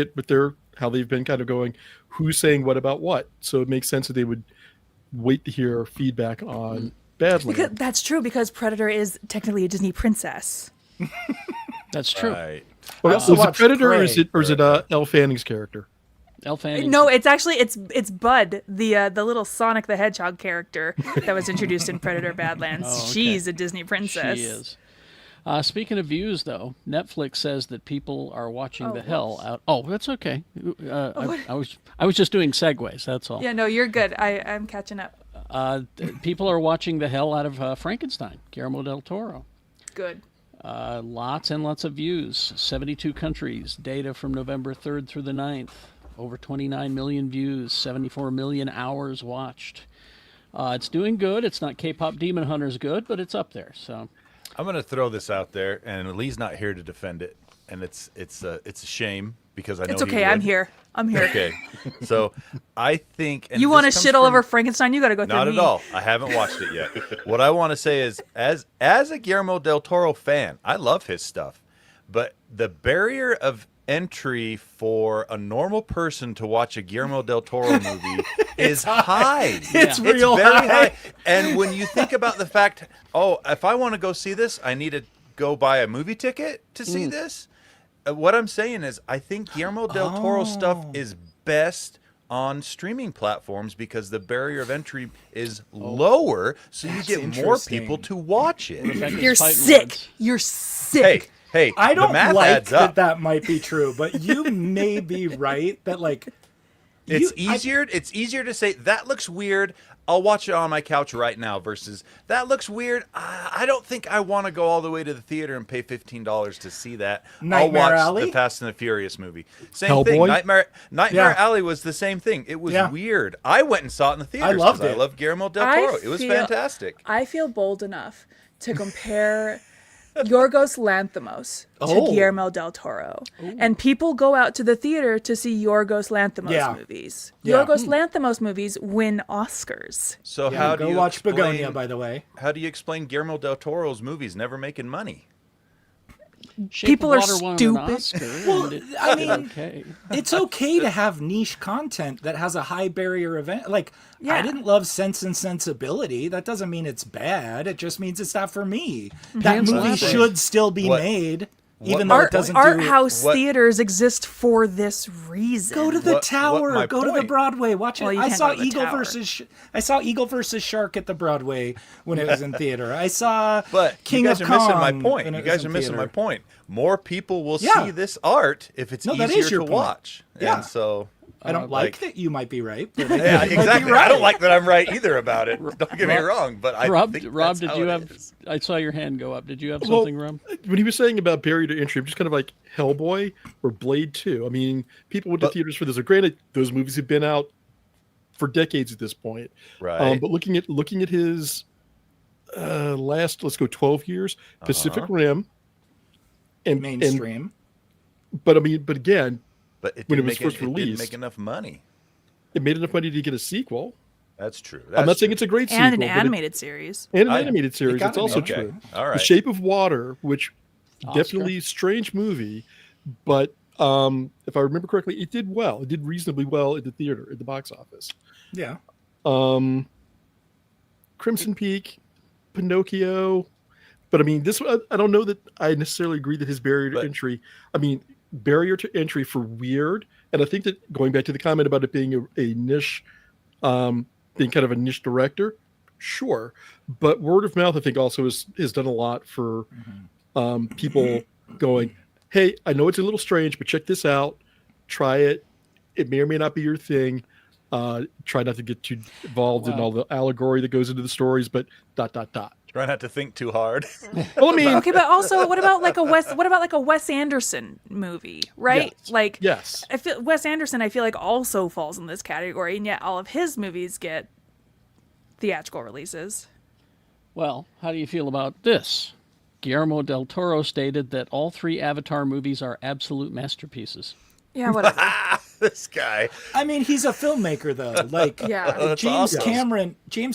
how they've been kind of going, who's saying what about what. So it makes sense that they would wait to hear feedback on Badlands. Because that's true, because Predator is technically a Disney princess. that's true. Right. Well, also is it watched Predator or Prey. is it Elle Fanning's character? Elle Fanning. No, it's actually it's Bud, the little Sonic the Hedgehog character that was introduced in Predator Badlands. Oh, okay. She's a Disney princess. She is. Speaking of views, though, Netflix says that people are watching the hell out. Oh, that's okay. I was just doing segues. That's all. Yeah, no, you're good. I'm catching up. People are watching the hell out of Frankenstein, Guillermo del Toro. Good. Lots and lots of views. 72 countries. Data from November 3rd through the 9th. Over 29 million views. 74 million hours watched. It's doing good. It's not K-pop Demon Hunters good, but it's up there. So I'm going to throw this out there, and Lee's not here to defend it, and it's a shame because I know It's he okay. I'm would. here. I'm here. Okay, so I think and You this want to comes shit all from- over Frankenstein? You got to go through Not me. at all. I haven't watched it yet. What I want to say is, as a Guillermo del Toro fan, I love his stuff, but the barrier of entry for a normal person to watch a Guillermo del Toro movie is high. It's real very high. And when you think about the fact, oh, if I want to go see this, I need to go buy a movie ticket to see this. What I'm saying is, I think Guillermo del Toro stuff is best on streaming platforms because the barrier of entry is lower, so you That's get more interesting. people to watch it. Rebecca's You're fighting sick. words. You're sick. Hey, I the don't math like adds up. that might be true, but you may be right that like It's easier to say that looks weird. I'll watch it on my couch right now versus that looks weird. I don't think I want to go all the way to the theater and pay $15 to see that. Nightmare I'll watch Alley? the Fast and the Furious movie. Same Hellboy? thing. Nightmare Yeah. Alley was the same thing. It was Yeah. weird. I went and saw it in the theaters. loved 'cause it. I love Guillermo del I Toro. It was feel- fantastic. I feel bold enough to compare Yorgos Lanthimos to Oh. Guillermo del Toro. And people go out to the theater to see Yorgos Lanthimos Yeah. movies. Yeah. Yorgos Lanthimos movies win Oscars. So Yeah, how do go you watch explain, Begonia, by the way. How do you explain Guillermo del Toro's movies never making money? Shape People of are Water won an stupid. Oscar, Well, and it I did mean, okay. It's okay to have niche content that has a high barrier of like I Yeah. didn't love Sense and Sensibility. That doesn't mean it's bad. It just means it's not for me. That Pan's movie laughing. should still be What- made, what even though my it doesn't Art do. house what- theaters exist for this reason. Go to the What tower. my Go to the point? Broadway. Watch it. Well, you I can't saw go to the Eagle tower. versus Shark at the Broadway when it was in theater. I saw But King you guys of are missing Kong my when point. it You was guys in are missing my theater. point. More people will Yeah. see this art if it's No, that easier is your to point. watch. Yeah. And so I don't like that you might be right. But yeah, you might be exactly. I right. don't like that I'm right either about it. Don't get me wrong, but I Rob, think Rob, that's did how you it have? is. I saw your hand go up. Did you have Well, something, Rob? when he was saying about barrier to entry, I'm just kind of like Hellboy or Blade 2. I mean, people went to But- theaters for this. Granted, those movies have been out for decades at this point. Right. But looking at his last, let's go 12 years, Pacific Rim, and Mainstream. but again, But it when it didn't was make first it didn't released. make enough money. it made enough money to get a sequel. That's true. I'm not That's saying true. it's a great sequel, and an but animated series. and an I- animated series. got It's an also okay. true. All The right. Shape of Water, which Oscar. definitely strange movie, but if I remember correctly, it did well. It did reasonably well at the theater, at the box office. Yeah. Crimson Peak, Pinocchio, but I mean, this I don't know that I necessarily agree that his barrier to But- entry. I mean, barrier to entry for weird, and I think that going back to the comment about it being a niche, being kind of a niche director, sure, but word of mouth I think also has done a lot for people going, hey, I know it's a little strange, but check this out, try it. It may or may not be your thing. Try not to get too involved in Wow. all the allegory that goes into the stories, but ... Try not to think too hard. Well, I mean, Okay, but also, what about like a Wes Anderson movie, right? Yes. Like, yes. I feel Wes Anderson, I feel like also falls in this category, and yet all of his movies get theatrical releases. Well, how do you feel about this? Guillermo del Toro stated that all 3 Avatar movies are absolute masterpieces. Yeah, whatever. This guy. I mean, he's a filmmaker though. Like Yeah. That's James awesome.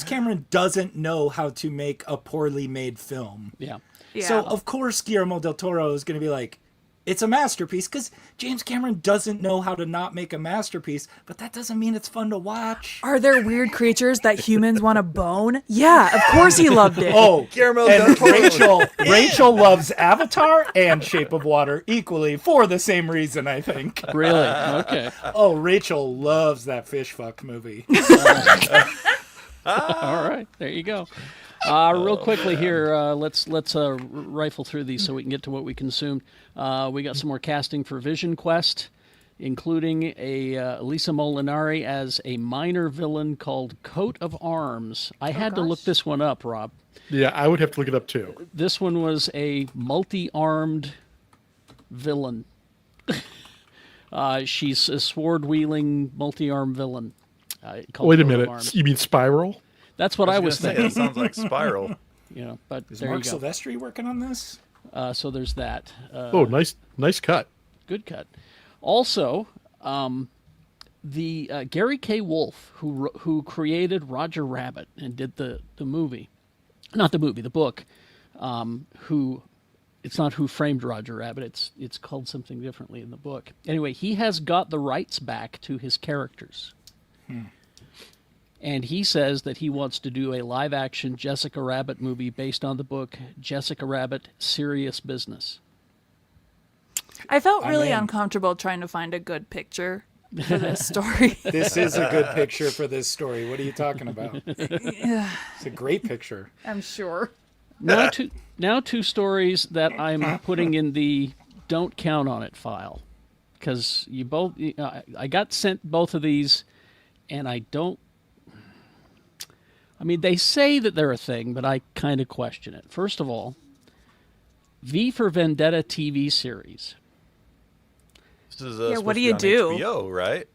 Cameron doesn't know how to make a poorly made film. Yeah. Yeah. So of course Guillermo del Toro is going to be like, it's a masterpiece because James Cameron doesn't know how to not make a masterpiece, but that doesn't mean it's fun to watch. Are there weird creatures that humans want to bone? Yeah, of course he loved it. Oh, Guillermo del and Toro. Rachel loves Avatar and Shape of Water equally for the same reason, I think. Really? Okay. Oh, Rachel loves that fish fuck movie. All right. There you go. Real quickly here, let's rifle through these so we can get to what we consumed. We got some more casting for Vision Quest, including a Lisa Molinari as a minor villain called Coat of Arms. I had to look this one up, Rob. Yeah, I would have to look it up too. This one was a multi-armed villain. She's a sword-wielding, multi-armed villain. Called Wait a Coat of minute. Arms. You mean Spiral? That's what I was Gonna say, thinking. that sounds like Spiral. You know, but Is there Mark you go. Silvestri working on this? So there's that. Oh, nice cut. Good cut. Also, the Gary K. Wolfe, who created Roger Rabbit and did the movie, not the movie, the book, it's not Who Framed Roger Rabbit. It's called something differently in the book. Anyway, he has got the rights back to his characters. And he says that he wants to do a live-action Jessica Rabbit movie based on the book Jessica Rabbit, Serious Business. I felt I'm really in. uncomfortable trying to find a good picture for this story. This is a good picture for this story. What are you talking about? It's a great picture. I'm sure. Now two stories that I'm putting in the don't count on it file, because I got sent both of these, and I don't. I mean, they say that they're a thing, but I kind of question it. First of all, V for Vendetta TV series. This is what supposed do to you be on do? HBO, right?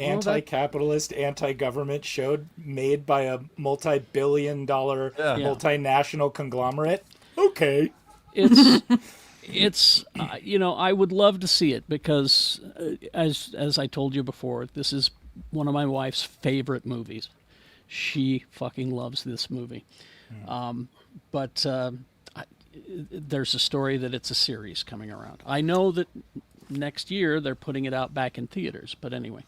Anti-capitalist, anti-government show made by a multi-billion-dollar multinational conglomerate. Okay. It's I would love to see it because as I told you before, this is one of my wife's favorite movies. She fucking loves this movie. But there's a story that it's a series coming around. I know that next year they're putting it out back in theaters, but anyway.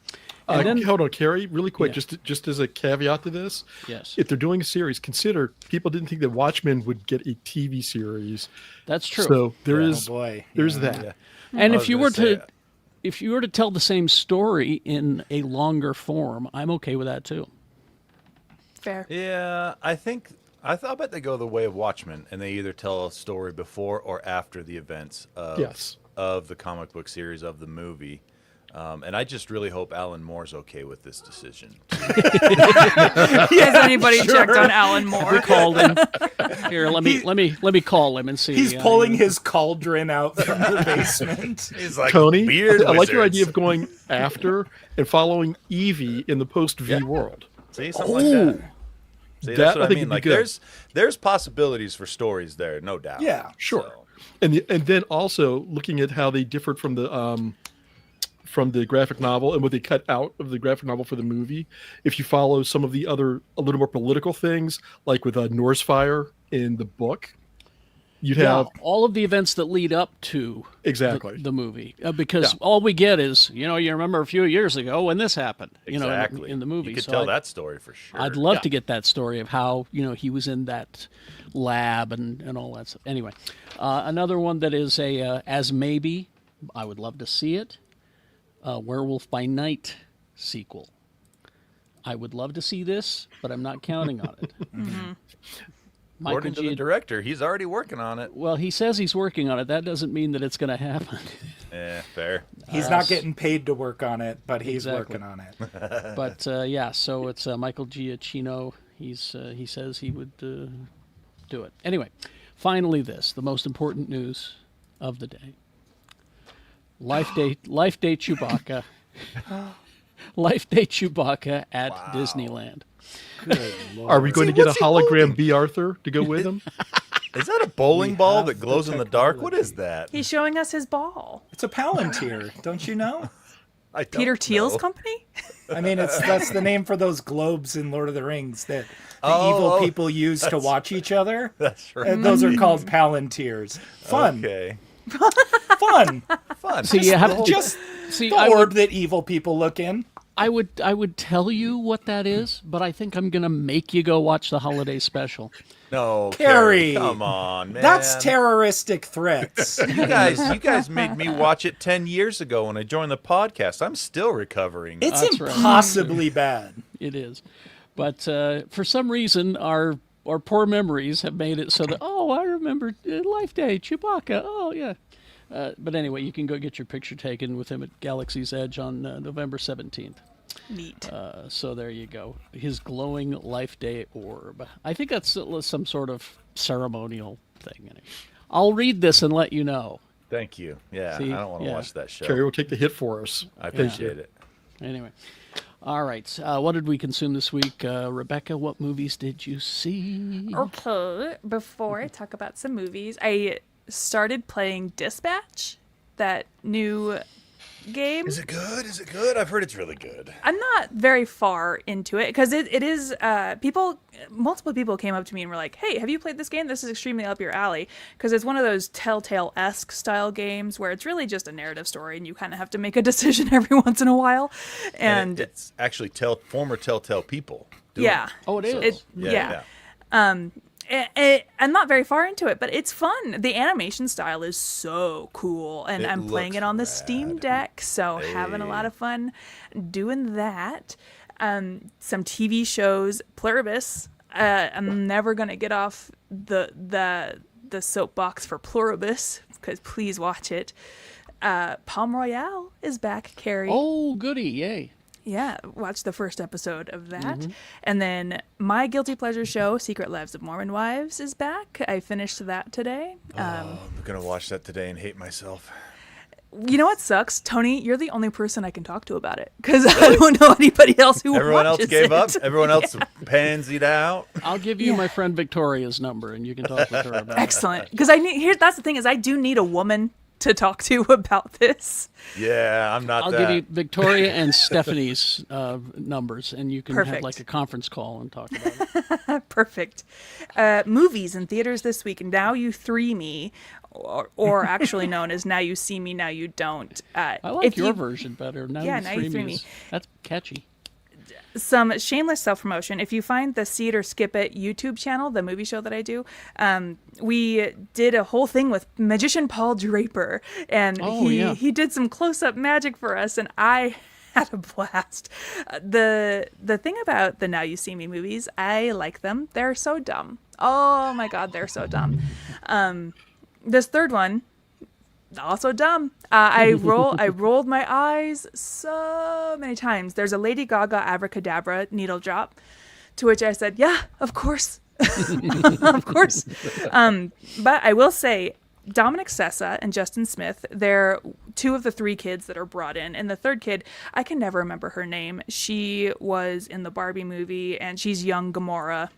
And then, hold on, Carrie, really quick, Yeah. just as a caveat to this. Yes. If they're doing a series, consider people didn't think that Watchmen would get a TV series. that's true. So there Oh is boy. there's Yeah. that. Yeah. And I if was you gonna were say, to if you were to tell the same story in a longer form, I'm okay with that too. Fair. Yeah, I bet they go the way of Watchmen, and they either tell a story before or after the events of Yes. of the comic book series of the movie. And I just really hope Alan Moore's okay with this decision. Has anybody checked on Alan Moore? Called him. Here, let me call him and see. He's pulling his cauldron out from the basement. He's like, Tony, beard I like your wizards. idea of going after and following Evie in the post-V world. See, something like that. See, That that's what I I think mean. would be Like, good. there's possibilities for stories there, no doubt. Yeah, Sure. So, And then also looking at how they differed from the graphic novel and what they cut out of the graphic novel for the movie. If you follow some of the other a little more political things, like with Norse Fire in the book, you'd Yeah, have all of the events that lead up to exactly. the movie, because all we get is you remember a few years ago when this happened, exactly. in the movie. You could So tell that story for sure. I'd love to get that story of how he was in that lab and all that stuff. Anyway, another one that is a As Maybe, I would love to see it. Werewolf by Night sequel. I would love to see this, but I'm not counting on it. According to the director, he's already working on it. Well, he says he's working on it. That doesn't mean that it's going to happen. Fair. he's not getting paid to work on it, but he's Exactly. working on it. But so it's Michael Giacchino. He says he would do it. Anyway, finally, the most important news of the day. Life Day Chewbacca. Life Day Chewbacca at Disneyland. Good Lord. Are we going to get a hologram B. Arthur to go with him? Is that a bowling ball have that glows the in the dark? What is that? He's showing us his ball. It's a Palantir, don't you know? I don't Peter Thiel's know. company? I mean, that's the name for those globes in Lord of the Rings that the Oh, evil people use to watch each other. That's right. And those are called Palantirs. Fun. Okay. Fun. Fun. See, you have to Just see. the I orb would, that evil people look in. I would tell you what that is, but I think I'm gonna make you go watch the holiday special. No, Carrie. come on, man. That's terroristic threats. You guys made me watch it 10 years ago when I joined the podcast. I'm still recovering. It's That's right. impossibly bad. It is, but for some reason our poor memories have made it so that I remember Life Day Chewbacca. Oh yeah. But anyway, you can go get your picture taken with him at Galaxy's Edge on November 17th. Neat. So there you go. His glowing Life Day orb. I think that's some sort of ceremonial thing. I'll read this and let you know. Thank you. Yeah, See? I don't want to Yeah. watch that show. Carrie will take the hit for us. I appreciate it. Anyway. All right. What did we consume this week? Rebecca, what movies did you see? Okay, before I talk about some movies, I started playing Dispatch, that new game. Is it good? Is it good? I've heard it's really good. I'm not very far into it because it is multiple people came up to me and were like, hey, have you played this game? This is extremely up your alley, because it's one of those Telltale-esque style games where it's really just a narrative story and you kind of have to make a decision every once in a while. And it's actually former Telltale people doing yeah. it. Oh, it is. Yeah. I'm not very far into it, but it's fun. The animation style is so cool, and It I'm playing it looks on the rad. Steam Deck, so having a lot of fun doing that. Some TV shows, Pluribus. I'm never gonna get off the soapbox for Pluribus, because please watch it. Palm Royale is back, Carrie. Oh, goody. Yay. Yeah, watch the first episode of that. Mm-hmm. And then my guilty pleasure show, Secret Lives of Mormon Wives, is back. I finished that today. I'm gonna watch that today and hate myself. You know what sucks? Tony, you're the only person I can talk to about it, because I don't know anybody else who Everyone else watches gave it. up. Everyone else pansied out. I'll give you Yeah. my friend Victoria's number, and you can talk with her about it. Excellent. Because that's the thing, is I do need a woman to talk to about this. Yeah, I'm not I'll that. give you Victoria and Stephanie's numbers, and you can have Perfect. like a conference call and talk about it. Perfect. Movies in theaters this week. Now You Three Me, or actually known as Now You See Me, Now You Don't. I like if your you- version better. Now Yeah, you Now You three Three me. Me. That's catchy. Some shameless self-promotion. If you find the See It or Skip It YouTube channel, the movie show that I do, we did a whole thing with magician Paul Draper, and he did some close-up magic for us, and I had a blast. The thing about the Now You See Me movies, I like them. They're so dumb. Oh my god, they're so dumb. This third one, also dumb. I rolled my eyes so many times. There's a Lady Gaga abracadabra needle drop, to which I said, yeah, of course. Of course. But I will say, Dominic Sessa and Justin Smith, they're two of the three kids that are brought in. And the third kid, I can never remember her name. She was in the Barbie movie, and she's young Gamora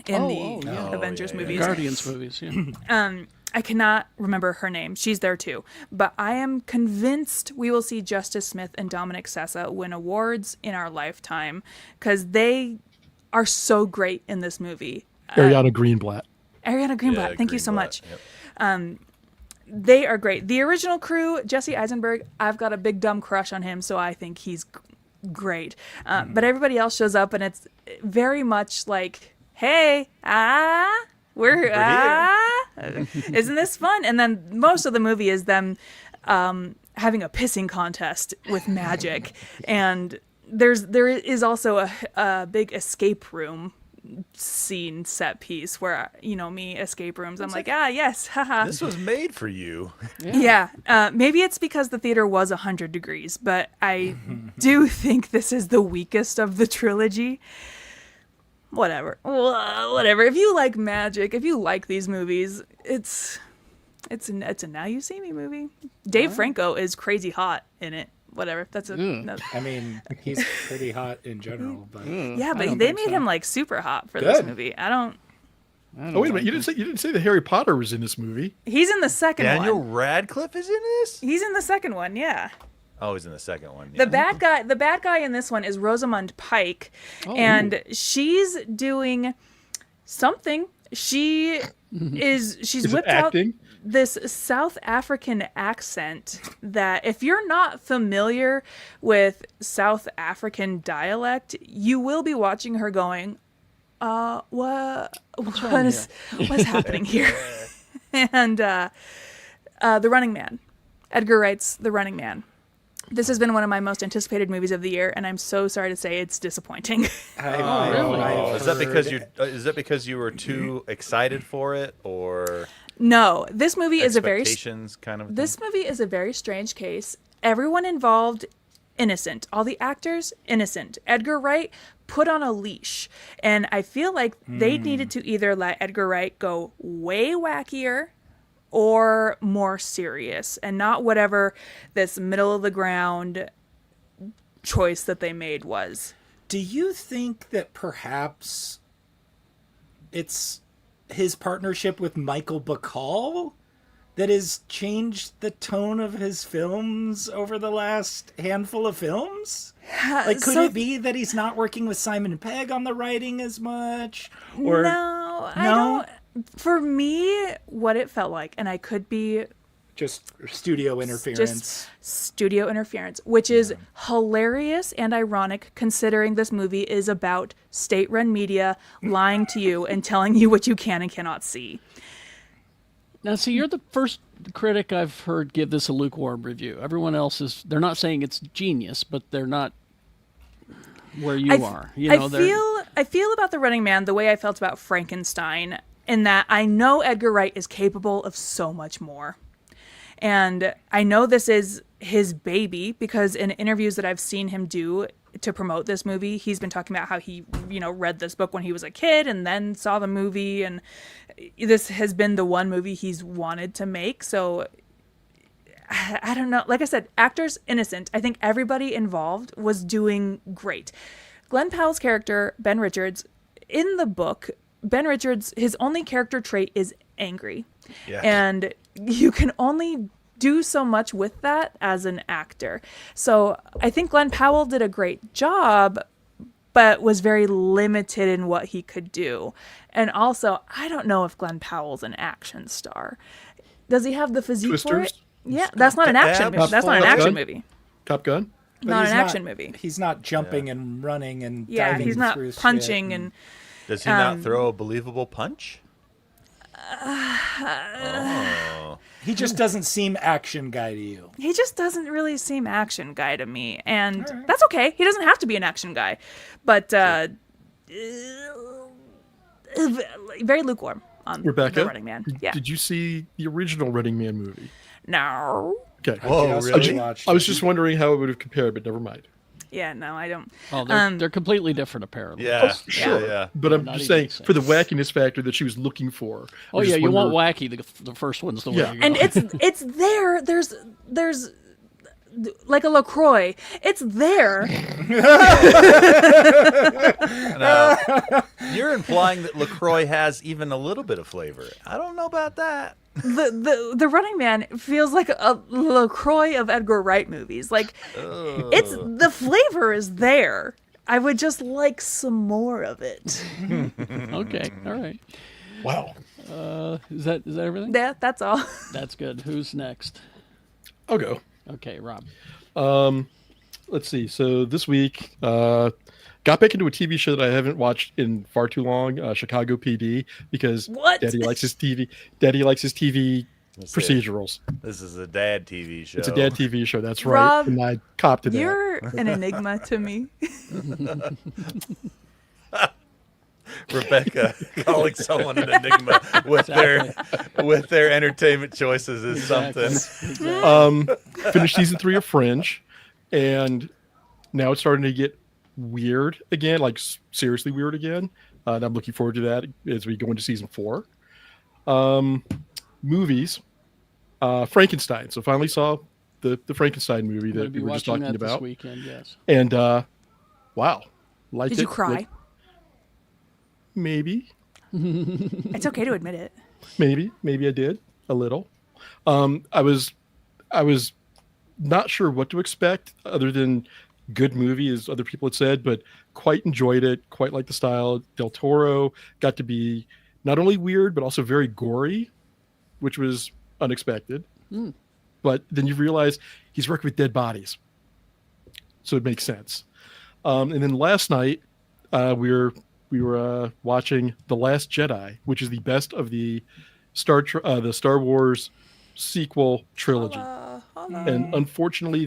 in the Avengers movies. Guardians movies, yeah. I cannot remember her name. She's there too. But I am convinced we will see Justice Smith and Dominic Sessa win awards in our lifetime, because they are so great in this movie. Ariana Greenblatt. Ariana Greenblatt, thank you so Greenblatt, much. yep. They are great. The original crew, Jesse Eisenberg, I've got a big dumb crush on him, so I think he's great. But everybody else shows up, and it's very much like, hey, we're isn't this fun? And then most of the movie is them having a pissing contest with magic, and there is also a big escape room scene set piece where, you know me, escape rooms, I'm like, yes, haha. This was made for you. Yeah, maybe it's because the theater was 100 degrees, but I do think this is the weakest of the trilogy. Whatever. If you like magic, if you like these movies, it's a Now You See Me movie. Dave Franco is crazy hot in it. Whatever. That's no, I mean, he's pretty hot in general, but yeah, I but don't they think made so. him like super hot for this Good. movie. Oh wait a minute! You didn't say that Harry Potter was in this movie. He's in the second Daniel one. Radcliffe is in this? He's in the second one. Yeah. Oh, he's in the second one. The bad guy in this one is Rosamund Pike, and she's doing something. She's Is it whipped out acting? this South African accent that, if you're not familiar with South African dialect, you will be watching her going, what's happening here? And The Running Man, Edgar Wright's The Running Man. This has been one of my most anticipated movies of the year, and I'm so sorry to say it's disappointing. Oh, is that because you were too excited for it, or No, this movie is a very expectations kind of? This movie is a very strange case. Everyone involved, innocent. All the actors, innocent. Edgar Wright put on a leash. And I feel like they needed to either let Edgar Wright go way wackier or more serious, and not whatever this middle of the ground choice that they made was. do you think that perhaps it's his partnership with Michael Bacall that has changed the tone of his films over the last handful of films? Like, could it be that he's not working with Simon Pegg on the writing as much? Or No, I don't. For me, what it felt like, and I could be just studio interference? just studio interference, which is hilarious and ironic considering this movie is about state-run media lying to you and telling you what you can and cannot see. Now, see, you're the first critic I've heard give this a lukewarm review. Everyone else they're not saying it's genius, but they're not where you are. You know, I feel about The Running Man the way I felt about Frankenstein, in that I know Edgar Wright is capable of so much more. And I know this is his baby because in interviews that I've seen him do to promote this movie, he's been talking about how he, read this book when he was a kid and then saw the movie. And this has been the one movie he's wanted to make. So I don't know. Like I said, actors innocent. I think everybody involved was doing great. Glenn Powell's character, Ben Richards, in the book, Ben Richards, his only character trait is angry. Yeah. And you can only do so much with that as an actor. So I think Glenn Powell did a great job, but was very limited in what he could do. And also, I don't know if Glenn Powell's an action star. Does he have the physique for it? Twisters? Yeah, that's not an action movie. That's not an action movie. Top Gun? But Not he's an action movie. He's not jumping and running and Yeah, diving he's not through punching shit and Does he not throw a believable punch? Oh. He just doesn't seem action guy to you. he just doesn't really seem action guy to me. And that's okay. He doesn't have to be an action guy. But very lukewarm on Rebecca, The Running Man. Yeah. Did you see the original Running Man movie? No. Okay. Whoa, Just really? watched I was it. just wondering how it would have compared, but never mind. Yeah, no, I don't. Oh, they're completely different, apparently. Yeah, Sure. yeah. But I'm Not just even saying, the same. for the wackiness factor that she was looking for. Oh, I yeah, just you want wonder- wacky. The first one's the way Yeah. to go. And it's there. There's like a LaCroix. It's there. Now, you're implying that LaCroix has even a little bit of flavor. I don't know about that. The Running Man feels like a LaCroix of Edgar Wright movies. Like it's the flavor is there. I would just like some more of it. Okay, all right. Wow. Is that everything? Yeah, that's all. That's good. Who's next? I'll go. Okay, Rob. Let's see. So this week, got back into a TV show that I haven't watched in far too long, Chicago PD, because What? Daddy likes his TV. Daddy likes his TV Let's see. procedurals. This is a dad TV show. It's a dad TV show. That's right. Rob, And I copped to that. You're an enigma to me. Rebecca calling someone an enigma with their entertainment choices is something. Exactly. Finished season 3 of Fringe, and now it's starting to get weird again, like seriously weird again. And I'm looking forward to that as we go into season 4. Movies, Frankenstein. So finally saw the Frankenstein movie I'm gonna that be we were just watching talking that this about, weekend. Yes. and wow, liked Did it. you cry? Like, maybe. It's okay to admit it. Maybe I did a little. I was not sure what to expect other than good movie, as other people had said, but quite enjoyed it. Quite liked the style. Del Toro got to be not only weird but also very gory, which was unexpected. But then you realize he's working with dead bodies, so it makes sense. And then last night we were watching The Last Jedi, which is the best of the Star Wars sequel trilogy. And unfortunately,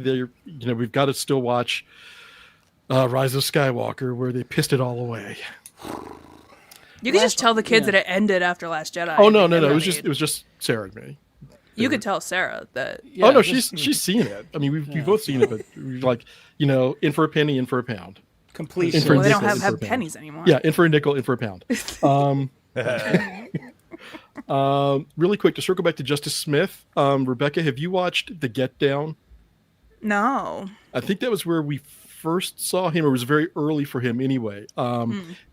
we've got to still watch Rise of Skywalker, where they pissed it all away. You could just tell the kids yeah. that it ended after Last Jedi. Oh no! and It they was just Sarah and me. You could tell Sarah that. Yeah, Oh no, just- she's seen it. I mean, we've both seen it, but we're like, in for a penny, in for a pound. Completion. For Well, they don't nickel, have in for a pound. pennies anymore. Yeah, in for a nickel, in for a pound. Really quick to circle back to Justice Smith. Rebecca, have you watched The Get Down? No. I think that was where we first saw him. It was very early for him anyway.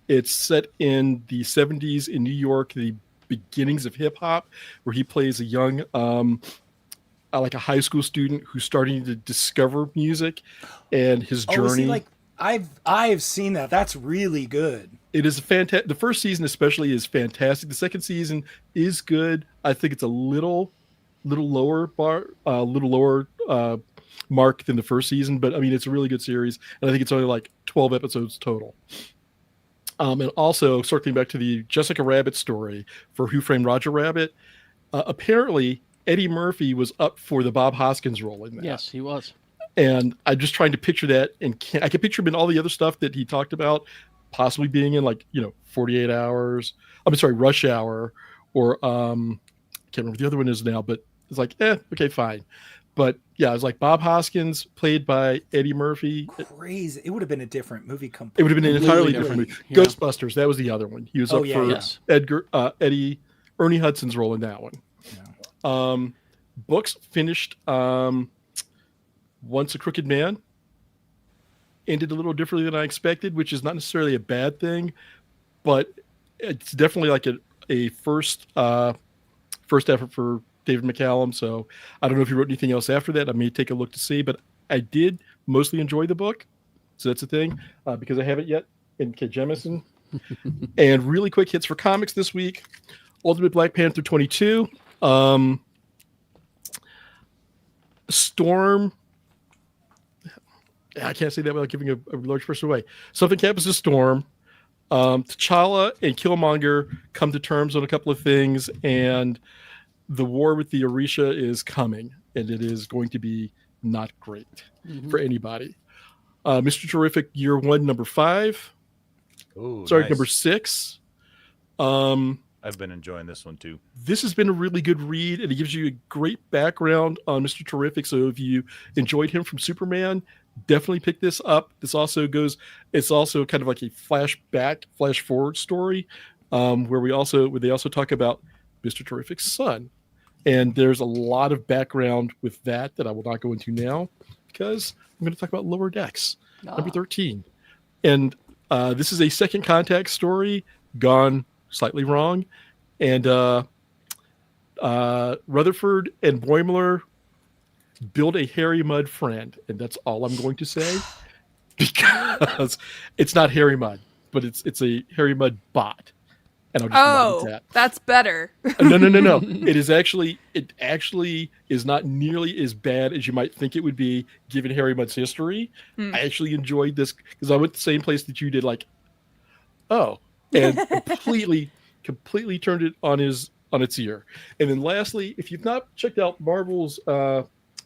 It's set in the 70s in New York. The beginnings of hip hop, where he plays a young, like a high school student who's starting to discover music, and his Oh, journey. see, like I've seen that. That's really good. It is fantastic. The first season especially is fantastic. The second season is good. I think it's a little lower mark than the first season, but I mean it's a really good series, and I think it's only like 12 episodes total. And also circling back to the Jessica Rabbit story for Who Framed Roger Rabbit, apparently Eddie Murphy was up for the Bob Hoskins role in that. Yes, he was. And I'm just trying to picture that, and I can picture him in all the other stuff that he talked about, possibly being in, like, 48 Hours. I'm sorry, Rush Hour, or can't remember what the other one is now, but it's like, okay, fine. But yeah, it was like Bob Hoskins played by Eddie Murphy. Crazy. It would have been a different movie. It would have been an entirely Completely different movie. yeah. Ghostbusters, that was the other one. He was up for yes. Ernie Hudson's role in that one. Yeah. Books finished Once a Crooked Man. Ended a little differently than I expected, which is not necessarily a bad thing, but it's definitely like a first effort for David McCallum. So I don't know if he wrote anything else after that. I may take a look to see, but I did mostly enjoy the book. So that's the thing, because I haven't yet in K. Jemison. And really quick hits for comics this week. Ultimate Black Panther 22. Storm. I can't say that without giving a large person away. Something happens to Storm. T'Challa and Killmonger come to terms on a couple of things, and the war with the Orisha is coming, and it is going to be not great for anybody. Mr. Terrific Year 1, number 5. Ooh, Sorry, nice. number 6. I've been enjoying this one too. This has been a really good read, and it gives you a great background on Mr. Terrific. So if you enjoyed him from Superman, definitely pick this up. It's also kind of like a flash forward story, where they also talk about Mr. Terrific's son. And there's a lot of background with that I will not go into now, because I'm going to talk about Lower Decks, number 13. And this is a second contact story gone slightly wrong. And Rutherford and Boimler build a Harry Mudd friend. And that's all I'm going to say, because it's not Harry Mudd, but it's a Harry Mudd bot. And I'll just leave it at that. That's better. No. It actually is not nearly as bad as you might think it would be, given Harry Mudd's history. I actually enjoyed this because I went the same place that you did, like, and completely turned it on its ear. And then lastly, if you've not checked out Marvel's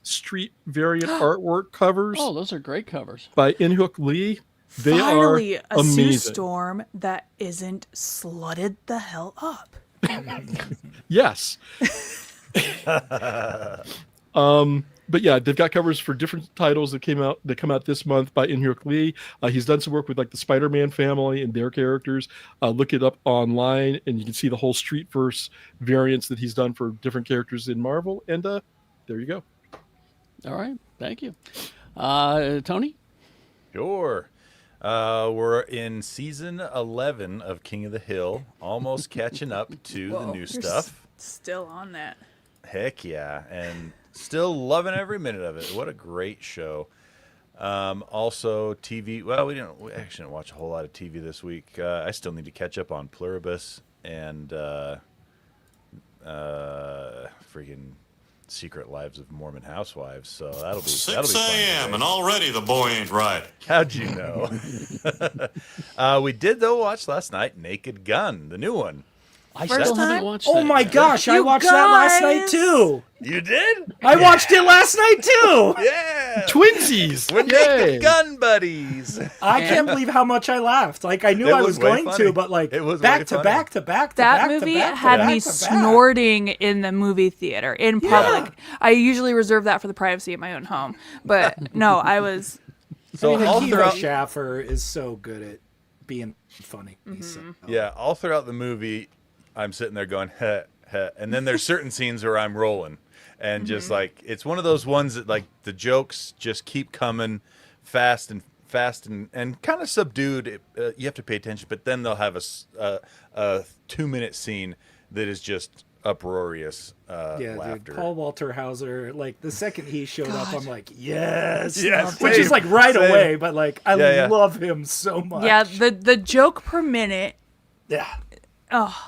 street variant artwork covers, those are great covers by In-Hook Lee, they Finally, are a Sue amazing. Storm that isn't slutted the hell up. Yes. But yeah, they've got covers for different titles that come out this month by In-Hook Lee. He's done some work with like the Spider-Man family and their characters. Look it up online, and you can see the whole Streetverse variants that he's done for different characters in Marvel. And there you go. All right, thank you. Tony? Sure. We're in season 11 of King of the Hill, almost catching up to the new stuff. Still on that. Heck yeah, and still loving every minute of it. What a great show. Also TV, well, we actually didn't watch a whole lot of TV this week. I still need to catch up on Pluribus and freaking Secret Lives of Mormon Housewives. So that'll be 6 fun a.m. today. and already the boy ain't right. How'd you know? We did though watch last night Naked Gun, the new one. I First still haven't time? watched Oh that my yet. gosh, I You watched that last night guys! too. You did? I watched it last night too. Yeah. Twinsies! We're Yay! Naked Gun buddies. I can't believe how much I laughed. Like I knew It I was was way going funny. to, but like It was back way to funny. back to back to That back movie to back had to me back to back. snorting in the movie theater in public. I usually reserve that for the privacy of my own home. But no, I was... So all Akiva throughout, Schaffer is so good at being funny. So. yeah, all throughout the movie, I'm sitting there going, heh, heh. And then there's certain scenes where I'm rolling. And just like, it's one of those ones that like the jokes just keep coming fast and kind of subdued. You have to pay attention, but then they'll have a 2-minute scene that is just uproarious Yeah, laughter. dude. Paul Walter Hauser, like the second he showed up, I'm like, yes, Yes, which is same, like right same. away, but like I Yeah. love him so much. Yeah, the joke per minute. yeah.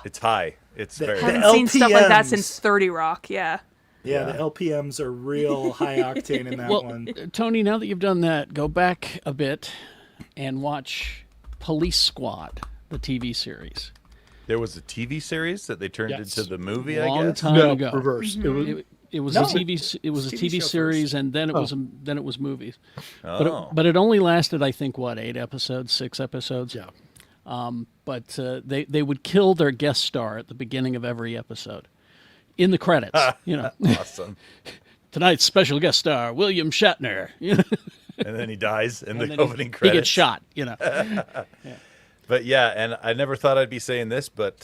It's high. It's very Haven't The seen stuff like that LPMs. since 30 Rock. Yeah. Yeah, Yeah. the LPMs are real high octane in that Well, one. Tony, now that you've done that, go back a bit and watch Police Squad, the TV series. There was a TV series that they turned Yes. into the movie, Long I guess. time No, ago. reverse. It was No. a TV show series, first. and then it was movies. Oh. But it only lasted, I think, 8 episodes, 6 episodes. Yeah. But they would kill their guest star at the beginning of every episode, in the credits. Awesome. Tonight's special guest star, William Shatner. And then he dies in And the then opening he credits. gets shot. But yeah, and I never thought I'd be saying this, but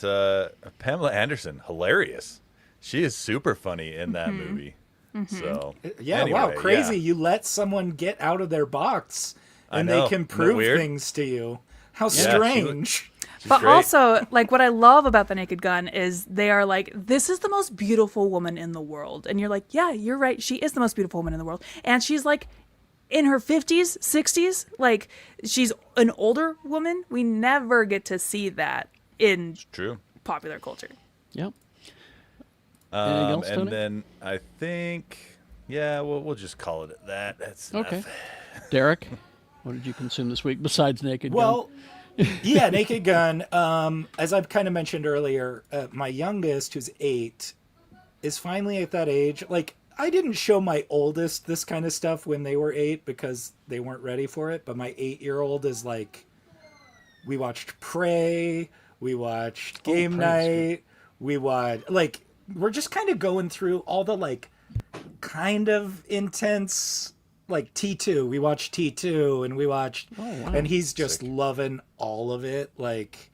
Pamela Anderson, hilarious. She is super funny in that movie. So Yeah, anyway, wow, crazy. yeah. You let someone get out of their box I and know. they can Isn't that prove weird? things to you. How she strange. She's But great. also, like, what I love about The Naked Gun is they are like, this is the most beautiful woman in the world. And you're like, yeah, you're right. She is the most beautiful woman in the world. And she's like in her 50s, 60s. Like, she's an older woman. We never get to see that in True. popular culture. Yep. Anything else, And Tony? then I think, yeah, we'll just call it at that. That's Okay. enough. Derek, what did you consume this week besides Naked Gun? Well, yeah, Naked Gun. As I've kind of mentioned earlier, my youngest, who's 8, is finally at that age. Like, I didn't show my oldest this kind of stuff when they were 8 because they weren't ready for it. But my 8-year-old is like, we watched Prey, we watched Game Night, we watched, like, we're just kind of going through all the, like, kind of intense, like T2. We watched T2 and we watched, and he's just loving all of it. Like,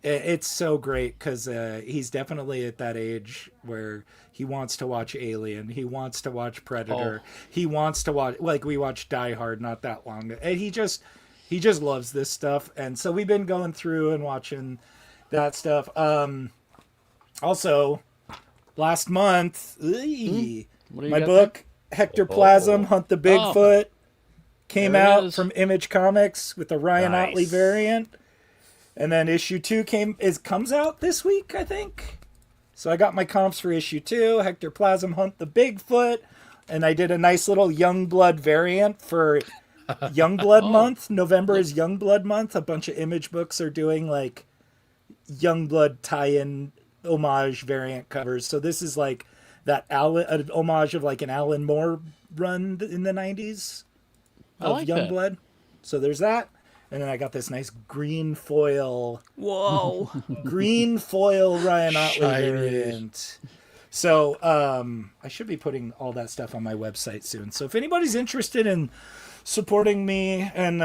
it's so great because he's definitely at that age where he wants to watch Alien, he wants to watch Predator, he wants to watch, like, we watched Die Hard not that long ago, and he just loves this stuff. And so we've been going through and watching that stuff. Also, last month, What do you my got book Hectoplasm, Hunt the Bigfoot, came There it out is. from Image Comics with the Ryan Nice. Otley variant. And then issue 2 comes out this week, I think. So I got my comps for issue 2, Hectoplasm, Hunt the Bigfoot, and I did a nice little Youngblood variant for Youngblood month. November is Youngblood month. A bunch of Image books are doing like Youngblood tie-in homage variant covers. So this is like that an homage of like an Alan Moore run in the 90s I of like that. Youngblood. So there's that. And then I got this nice green foil Whoa. Ryan Otley Shiny. variant. So I should be putting all that stuff on my website soon. So if anybody's interested in supporting me and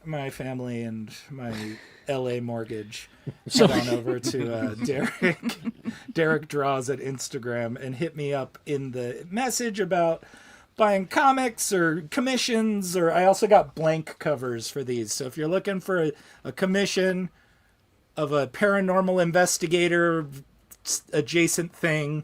my family and my LA mortgage, head on over to Derek Draws at Instagram and hit me up in the message about buying comics or commissions, or I also got blank covers for these. So if you're looking for a commission of a paranormal investigator adjacent thing,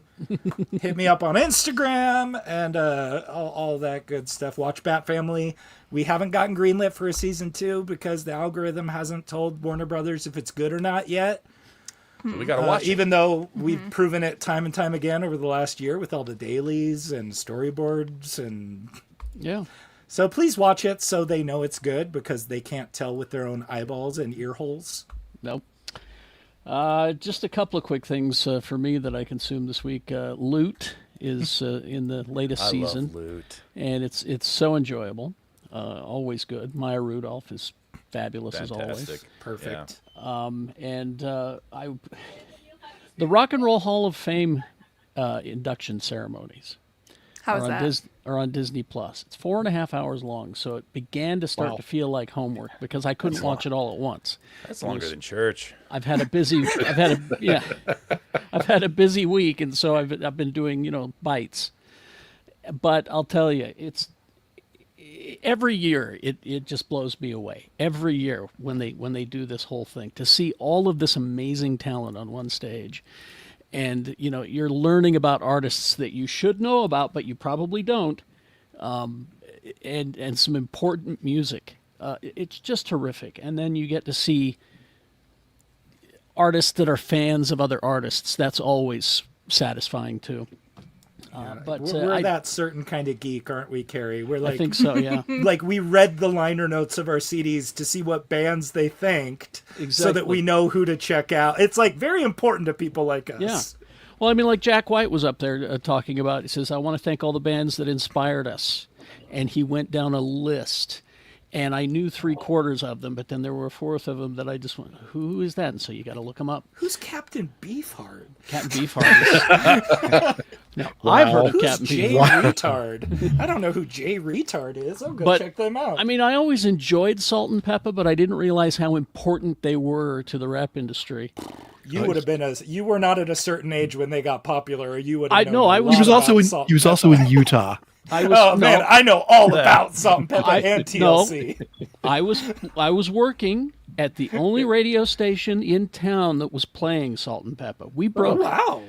hit me up on Instagram and all that good stuff. Watch Bat Family. We haven't gotten greenlit for a season 2 because the algorithm hasn't told Warner Brothers if it's good or not yet. So we got to watch it. Even though we've proven it time and time again over the last year with all the dailies and storyboards. And Yeah. so please watch it so they know it's good, because they can't tell with their own eyeballs and ear holes. Nope. Just a couple of quick things for me that I consumed this week. Loot is in the latest I season, love Loot. and it's so enjoyable. Always good. Maya Rudolph is fabulous as always. Fantastic. Perfect. And the Rock and Roll Hall of Fame induction ceremonies How is that? are on Disney Plus. It's 4.5 hours long, so it began to start Wow. to feel like homework because I couldn't watch it all at once. That's longer than church. I've had a busy week, and so I've been doing bites. But I'll tell you, it's every year it just blows me away. Every year when they do this whole thing, to see all of this amazing talent on one stage, and you're learning about artists that you should know about, but you probably don't, and some important music. It's just terrific, and then you get to see artists that are fans of other artists. That's always satisfying too. But we're that certain kind of geek, aren't we, Carrie? We're like, I think so, yeah. like we read the liner notes of our CDs to see what bands they thanked, so that we know who to check out. It's like very important to people like us. Yeah. Well, I mean, like Jack White was up there talking about, he says, I want to thank all the bands that inspired us. And he went down a list. And I knew 3/4 of them, but then there were a fourth of them that I just went, who is that? And so you got to look them up. Who's Captain Beefheart? Captain Beefheart. Now, I've heard of Who's Captain Jay Beefheart. Retard? I don't know who Jay Retard is. I'll go But, check them out. I mean, I always enjoyed Salt and Pepper, but I didn't realize how important they were to the rap industry. You would have been you were not at a certain age when they got popular, or you would have known know, I a was- He was lot also about in. Salt He was and also Pepper. in Utah. I was, Oh man, I know all about Salt and Pepper I- and TLC. I was working at the only radio station in town that was playing Salt and Pepper. We broke Wow.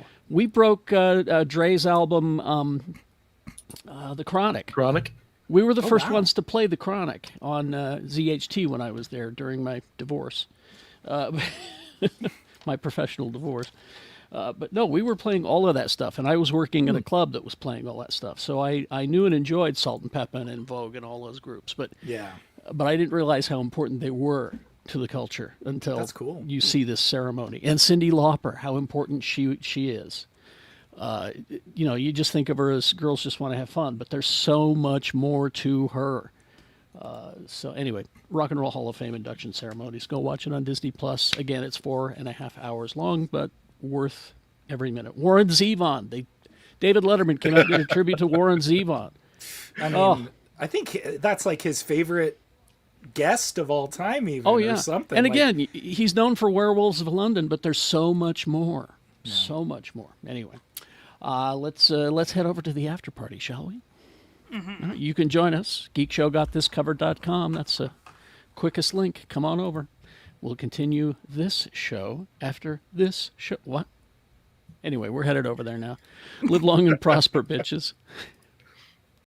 Dre's album, The Chronic. Chronic. We were the first wow. ones to play The Chronic on ZHT when I was there during my divorce, my professional divorce. But no, we were playing all of that stuff, and I was working at a club that was playing all that stuff. So I knew and enjoyed Salt and Pepper and En Vogue and all those groups. But I didn't realize how important they were to the culture until That's cool. you see this ceremony. And Cyndi Lauper, how important she is. You just think of her as girls just want to have fun, but there's so much more to her. So anyway, Rock and Roll Hall of Fame induction ceremonies. Go watch it on Disney Plus. Again, it's 4.5 hours long, but worth every minute. Warren Zevon. David Letterman came out and did a tribute to Warren Zevon. I mean, I think that's like his favorite guest of all time, even. Oh yeah, or something. and like- again, he's known for Werewolves of London, but there's so much more. So much more. Anyway, let's head over to the after party, shall we? Mm-hmm. You can join us. Geekshowgotthiscovered.com. That's the quickest link. Come on over. We'll continue this show after this show. What? Anyway, we're headed over there now. Live long and prosper, bitches.